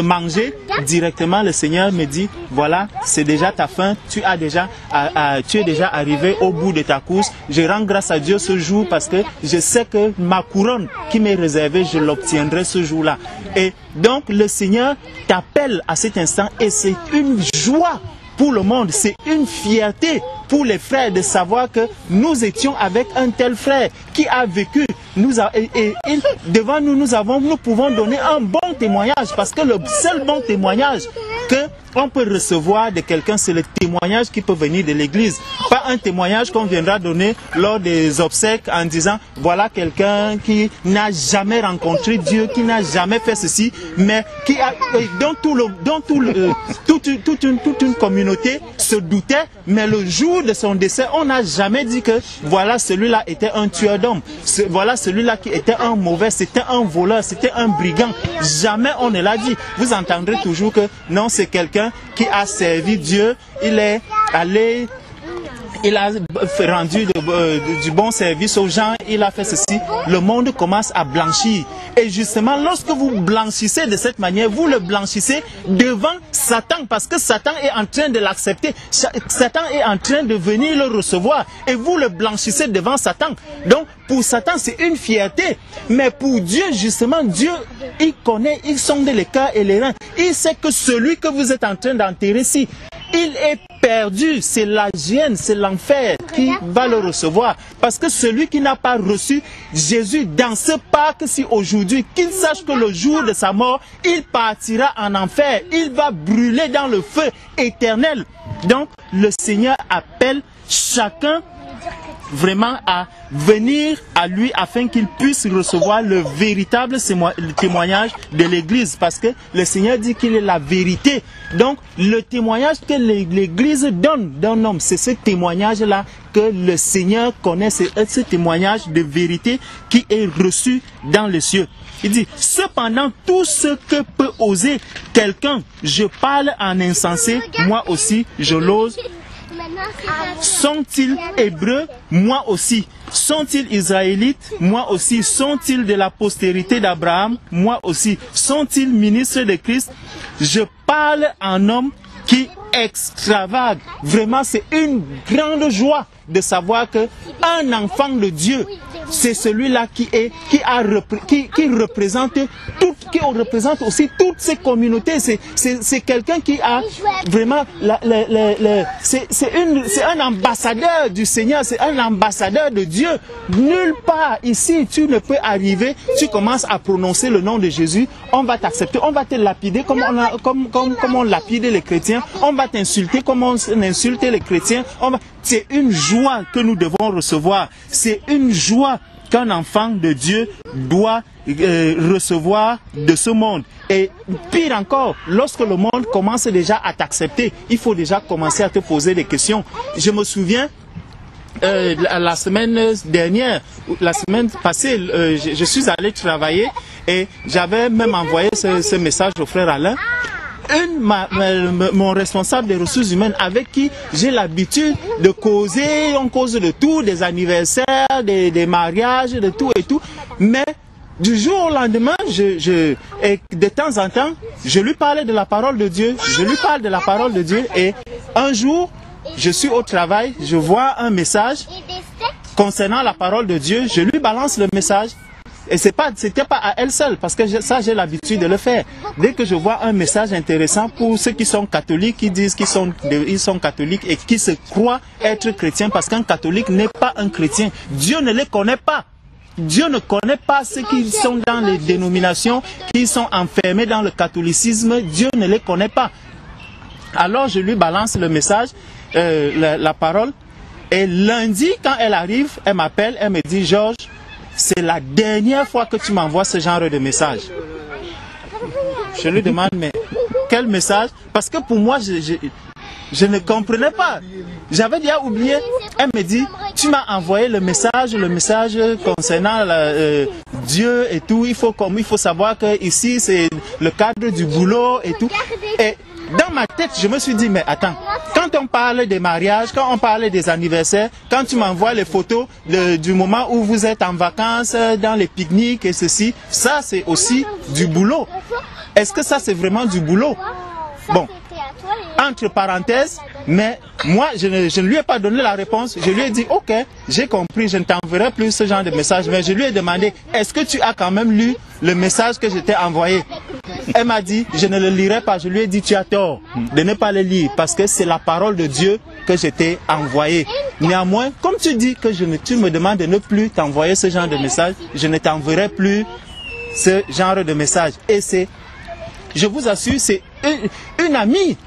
manger directement. Le Seigneur me dit, voilà, c'est déjà ta fin. Tu es déjà arrivé au bout de ta course. Je rends grâce à Dieu ce jour parce que je sais que ma couronne qui m'est réservée, je l'obtiendrai ce jour-là. Et donc le Seigneur t'appelle à cet instant et c'est une joie pour le monde, c'est une fierté pour les frères de savoir que nous étions avec un tel frère qui a vécu. Devant nous, nous pouvons donner un bon témoignage parce que le seul bon témoignage qu'on peut recevoir de quelqu'un, c'est le témoignage qui peut venir de l'église. Pas un témoignage qu'on viendra donner lors des obsèques en disant voilà quelqu'un qui n'a jamais rencontré Dieu, qui n'a jamais fait ceci, mais qui a, toute une communauté se doutait, mais le jour de son décès, on n'a jamais dit que voilà celui-là était un tueur d'hommes, voilà celui-là qui était un mauvais, c'était un voleur, c'était un brigand. Jamais on ne l'a dit. Vous entendrez toujours que non, c'est quelqu'un qui a servi Dieu, il est allé, il a rendu du bon service aux gens, il a fait ceci. Le monde commence à blanchir. Et justement, lorsque vous blanchissez de cette manière, vous le blanchissez devant Satan, parce que Satan est en train de l'accepter. Satan est en train de venir le recevoir. Et vous le blanchissez devant Satan. Donc, pour Satan, c'est une fierté. Mais pour Dieu, justement, Dieu, il connaît, il sonde les cœurs et les reins. Il sait que celui que vous êtes en train d'enterrer ici, il est perdu, c'est la gêne, c'est l'enfer qui va le recevoir. Parce que celui qui n'a pas reçu Jésus dans ce parc, si aujourd'hui, qu'il sache que le jour de sa mort, il partira en enfer, il va brûler dans le feu éternel. Donc, le Seigneur appelle chacun vraiment à venir à lui afin qu'il puisse recevoir le véritable témoignage de l'Église, parce que le Seigneur dit qu'il est la vérité. Donc le témoignage que l'Église donne d'un homme, c'est ce témoignage-là que le Seigneur connaît, c'est ce témoignage de vérité qui est reçu dans les cieux. Il dit, cependant, tout ce que peut oser quelqu'un, je parle en insensé, moi aussi je l'ose. Sont-ils hébreux? Moi aussi. Sont-ils israélites? Moi aussi. Sont-ils de la postérité d'Abraham? Moi aussi. Sont-ils ministres de Christ? Je parle en homme qui extravage. Vraiment, c'est une grande joie de savoir que un enfant de Dieu, c'est celui-là qui représente aussi toutes ces communautés. C'est quelqu'un qui a vraiment c'est un ambassadeur du Seigneur, c'est un ambassadeur de Dieu. Nulle part ici tu ne peux arriver, tu commences à prononcer le nom de Jésus, on va t'accepter, on va te lapider comme on lapide les chrétiens, on va t'insulter comme on insulte les chrétiens. C'est une joie que nous devons recevoir. C'est une joie qu'un enfant de Dieu doit recevoir de ce monde. Et pire encore, lorsque le monde commence déjà à t'accepter, il faut déjà commencer à te poser des questions. Je me souviens, la semaine dernière, la semaine passée, je suis allé travailler et j'avais même envoyé ce message au frère Alain. Mon responsable des ressources humaines avec qui j'ai l'habitude de causer, on cause de tout, des anniversaires, des mariages, de tout et tout. Mais du jour au lendemain, et de temps en temps, je lui parlais de la parole de Dieu, je lui parle de la parole de Dieu et un jour, je suis au travail, je vois un message concernant la parole de Dieu, je lui balance le message. Et c'était pas à elle seule, parce que ça j'ai l'habitude de le faire. Dès que je vois un message intéressant pour ceux qui sont catholiques, qui disent qu'ils sont catholiques et qui se croient être chrétiens, parce qu'un catholique n'est pas un chrétien. Dieu ne les connaît pas. Dieu ne connaît pas ceux qui sont dans les dénominations, qui sont enfermés dans le catholicisme. Dieu ne les connaît pas. Alors je lui balance le message, la parole. Et lundi, quand elle arrive, elle m'appelle, elle me dit, Georges, c'est la dernière fois que tu m'envoies ce genre de message. Je lui demande, mais quel message? Parce que pour moi, je ne comprenais pas. j'avais déjà oublié. Elle me dit, tu m'as envoyé le message concernant Dieu et tout. Il faut savoir que ici c'est le cadre du boulot et tout. Et dans ma tête, je me suis dit, mais attends, quand on parle des mariages, quand on parle des anniversaires, quand tu m'envoies les photos du moment où vous êtes en vacances, dans les pique-niques et ceci, ça c'est aussi du boulot. Est-ce que ça c'est vraiment du boulot? Bon, entre parenthèses, mais moi je ne lui ai pas donné la réponse. Je lui ai dit, ok, j'ai compris, je ne t'enverrai plus ce genre de message. Mais je lui ai demandé, est-ce que tu as quand même lu le message que je t'ai envoyé? Elle m'a dit, je ne le lirai pas. Je lui ai dit, tu as tort de ne pas le lire parce que c'est la parole de Dieu que je t'ai envoyé. Néanmoins, comme tu dis que tu me demandes de ne plus t'envoyer ce genre de message, je ne t'enverrai plus ce genre de message. Et c'est, je vous assure, c'est une amie.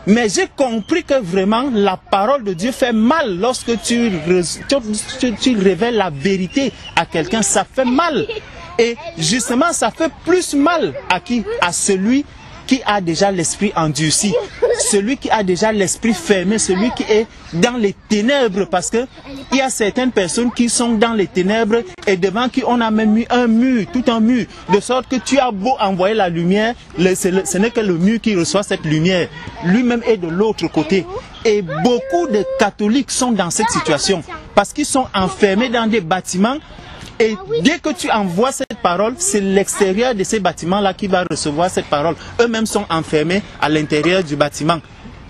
Mais j'ai compris que vraiment la parole de Dieu fait mal lorsque tu révèles la vérité à quelqu'un, ça fait mal. Et justement, ça fait plus mal à qui? À celui qui a déjà l'esprit endurci, celui qui a déjà l'esprit fermé, celui qui est dans les ténèbres, parce que il y a certaines personnes qui sont dans les ténèbres et devant qui on a même mis un mur, tout un mur, de sorte que tu as beau envoyer la lumière, ce n'est que le mur qui reçoit cette lumière, lui-même est de l'autre côté. Et beaucoup de catholiques sont dans cette situation, parce qu'ils sont enfermés dans des bâtiments. Et dès que tu envoies cette parole, c'est l'extérieur de ces bâtiments-là qui va recevoir cette parole. Eux-mêmes sont enfermés à l'intérieur du bâtiment.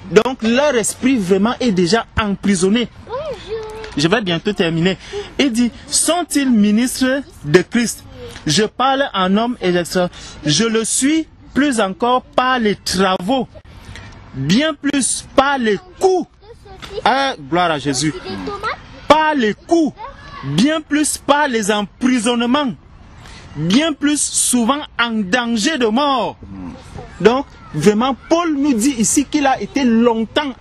Donc leur esprit vraiment est déjà emprisonné. Je vais bientôt terminer. Il dit, sont-ils ministres de Christ? Je parle en homme et je le suis plus encore par les travaux, bien plus par les coups. Ah, gloire à Jésus. Par les coups. Bien plus par les emprisonnements, bien plus souvent en danger de mort. Donc, vraiment, Paul nous dit ici qu'il a été longtemps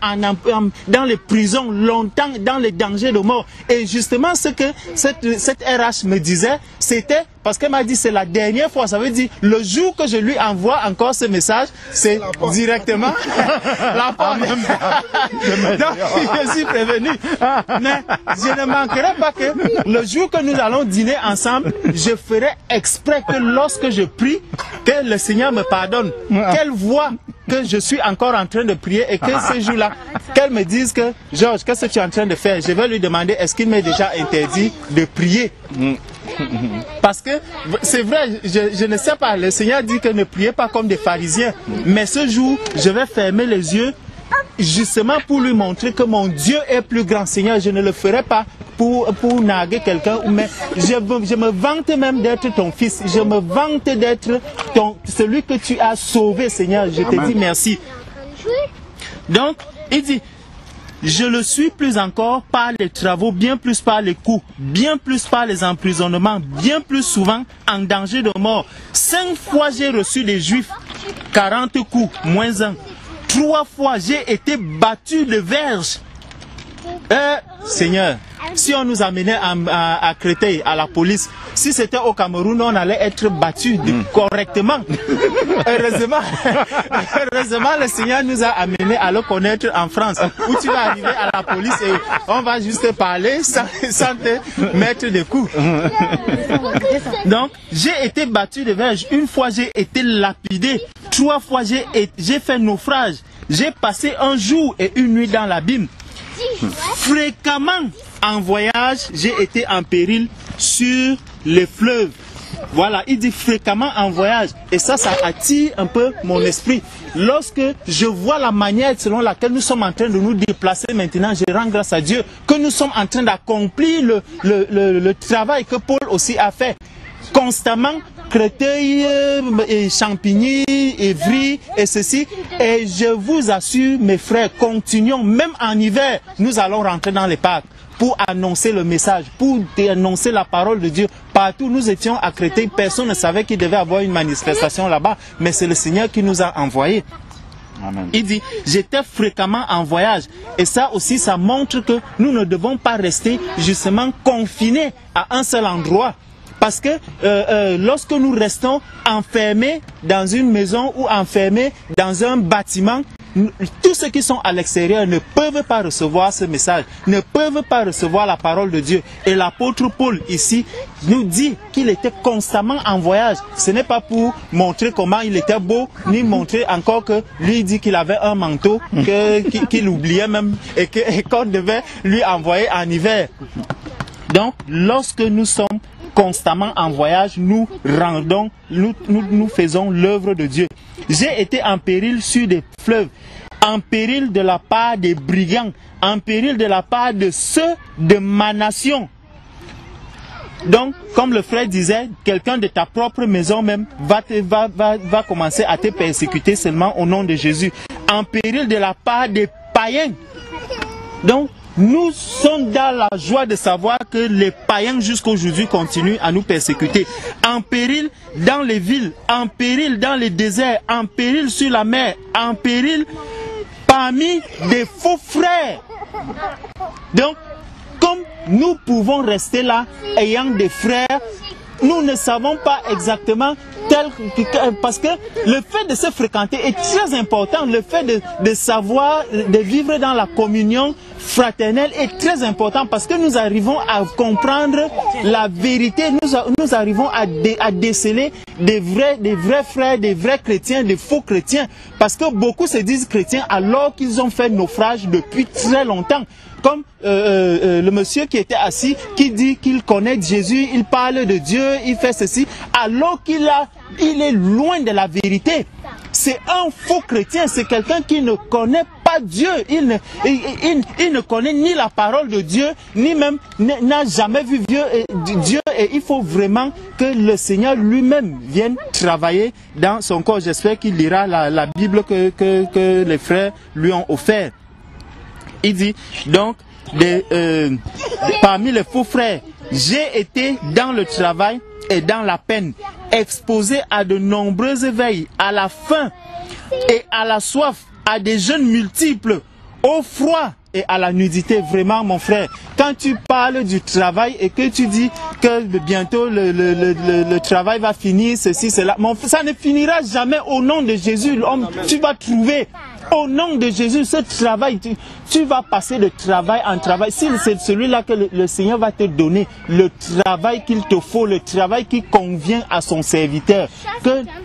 dans les prisons, longtemps dans les dangers de mort. Et justement, ce que cette RH me disait, c'était, parce qu'elle m'a dit c'est la dernière fois, ça veut dire le jour que je lui envoie encore ce message, c'est directement la porte. Donc, je suis prévenu. Mais je ne manquerai pas que le jour que nous allons dîner ensemble, je ferai exprès que lorsque je prie, que le Seigneur me pardonne, qu'elle voit que je suis encore en train de prier et que ce jour-là, qu'elle me dise que Georges, qu'est-ce que tu es en train de faire? Je vais lui demander, est-ce qu'il m'est déjà interdit de prier? Parce que c'est vrai, je ne sais pas, le Seigneur dit que ne priez pas comme des pharisiens, mais ce jour, je vais fermer les yeux justement pour lui montrer que mon Dieu est plus grand. Seigneur, je ne le ferai pas pour narguer quelqu'un, mais je me vante même d'être ton fils, je me vante d'être celui que tu as sauvé, Seigneur, je te dis merci. Donc, il dit, je le suis plus encore par les travaux, bien plus par les coups, bien plus par les emprisonnements, bien plus souvent en danger de mort. 5 fois j'ai reçu des Juifs, 40 coups, moins 1. 3 fois j'ai été battu de verge. Seigneur, si on nous amenait à Créteil, à la police, si c'était au Cameroun, on allait être battu correctement. Heureusement, le Seigneur nous a amenés à le connaître en France, où tu vas arriver à la police et on va juste parler sans te mettre des coups. Donc, j'ai été battu de verge. 1 fois, j'ai été lapidé. 3 fois, j'ai fait naufrage. J'ai passé 1 jour et 1 nuit dans l'abîme. Fréquemment en voyage, j'ai été en péril sur les fleuves. Voilà, il dit fréquemment en voyage. Et ça attire un peu mon esprit. Lorsque je vois la manière selon laquelle nous sommes en train de nous déplacer maintenant, je rends grâce à Dieu que nous sommes en train d'accomplir le travail que Paul aussi a fait. Constamment, Créteil, et Champigny, Évry et ceci. Et je vous assure, mes frères, continuons. Même en hiver, nous allons rentrer dans les parcs pour annoncer le message, pour annoncer la parole de Dieu. Partout nous étions à Créteil, personne ne savait qu'il devait avoir une manifestation là-bas, mais c'est le Seigneur qui nous a envoyés. Amen. Il dit, j'étais fréquemment en voyage. Et ça aussi, ça montre que nous ne devons pas rester justement confinés à un seul endroit. Parce que lorsque nous restons enfermés dans une maison ou enfermés dans un bâtiment, tous ceux qui sont à l'extérieur ne peuvent pas recevoir ce message, ne peuvent pas recevoir la parole de Dieu. Et l'apôtre Paul ici nous dit qu'il était constamment en voyage. Ce n'est pas pour montrer comment il était beau, ni montrer encore que lui dit qu'il avait un manteau, qu'il oubliait même et qu'on devait lui envoyer en hiver. Donc, lorsque nous sommes constamment en voyage, nous faisons l'œuvre de Dieu. J'ai été en péril sur des fleuves, en péril de la part des brigands, en péril de la part de ceux de ma nation. Donc, comme le frère disait, quelqu'un de ta propre maison même va commencer à te persécuter seulement au nom de Jésus. En péril de la part des païens. Donc, nous sommes dans la joie de savoir que les païens jusqu'aujourd'hui continuent à nous persécuter. En péril dans les villes, en péril dans les déserts, en péril sur la mer, en péril parmi des faux frères. Donc, comme nous pouvons rester là ayant des frères, nous ne savons pas exactement parce que le fait de se fréquenter est très important. Le fait de savoir, de vivre dans la communion fraternelle est très important parce que nous arrivons à comprendre la vérité. Nous arrivons à déceler des vrais frères, des vrais chrétiens, des faux chrétiens. Parce que beaucoup se disent chrétiens alors qu'ils ont fait naufrage depuis très longtemps. Comme le monsieur qui était assis, qui dit qu'il connaît Jésus, il parle de Dieu, il fait ceci, alors qu'il est loin de la vérité. C'est un faux chrétien, c'est quelqu'un qui ne connaît pas Dieu. Il ne connaît ni la parole de Dieu, ni même n'a jamais vu Dieu. Et il faut vraiment que le Seigneur lui-même vienne travailler dans son corps. J'espère qu'il lira la Bible que les frères lui ont offert. Il dit donc, parmi les faux frères, j'ai été dans le travail et dans la peine, exposé à de nombreuses veilles, à la faim et à la soif, à des jeûnes multiples, au froid et à la nudité. Vraiment, mon frère, quand tu parles du travail et que tu dis que bientôt le travail va finir, ceci, cela, ça ne finira jamais au nom de Jésus. Tu vas trouver au nom de Jésus ce travail. Tu vas passer de travail en travail. Si c'est celui-là que le Seigneur va te donner, le travail qu'il te faut, le travail qui convient à son serviteur.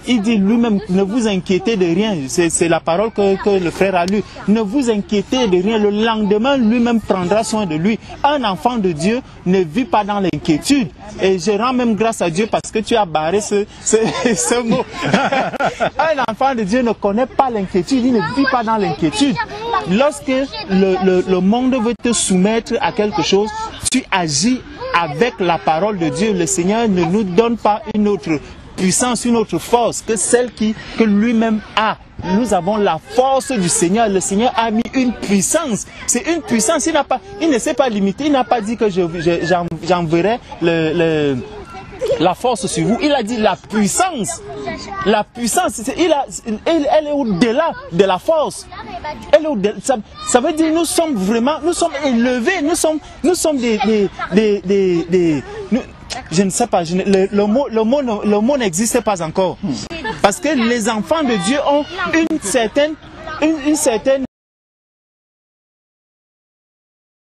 Il dit lui-même, ne vous inquiétez de rien. C'est la parole que le frère a lue. Ne vous inquiétez de rien. Le lendemain, lui-même prendra soin de lui. Un enfant de Dieu ne vit pas dans l'inquiétude. Et je rends même grâce à Dieu parce que tu as barré ce mot. Un enfant de Dieu ne connaît pas l'inquiétude. Il ne vit pas dans l'inquiétude. Lorsque le monde veut te soumettre à quelque chose, tu agis avec la parole de Dieu. Le Seigneur ne nous donne pas une autre puissance, une autre force que celle que lui-même a. Nous avons la force du Seigneur. Le Seigneur a mis une puissance. C'est une puissance. Il ne s'est pas limité. Il n'a pas dit que j'enverrai la force sur vous. Il a dit la puissance. La puissance, elle est au-delà de la force. Elle est au-delà. Ça veut dire nous sommes élevés. Nous sommes je ne sais pas, le mot n'existe pas encore. Parce que les enfants de Dieu ont une certaine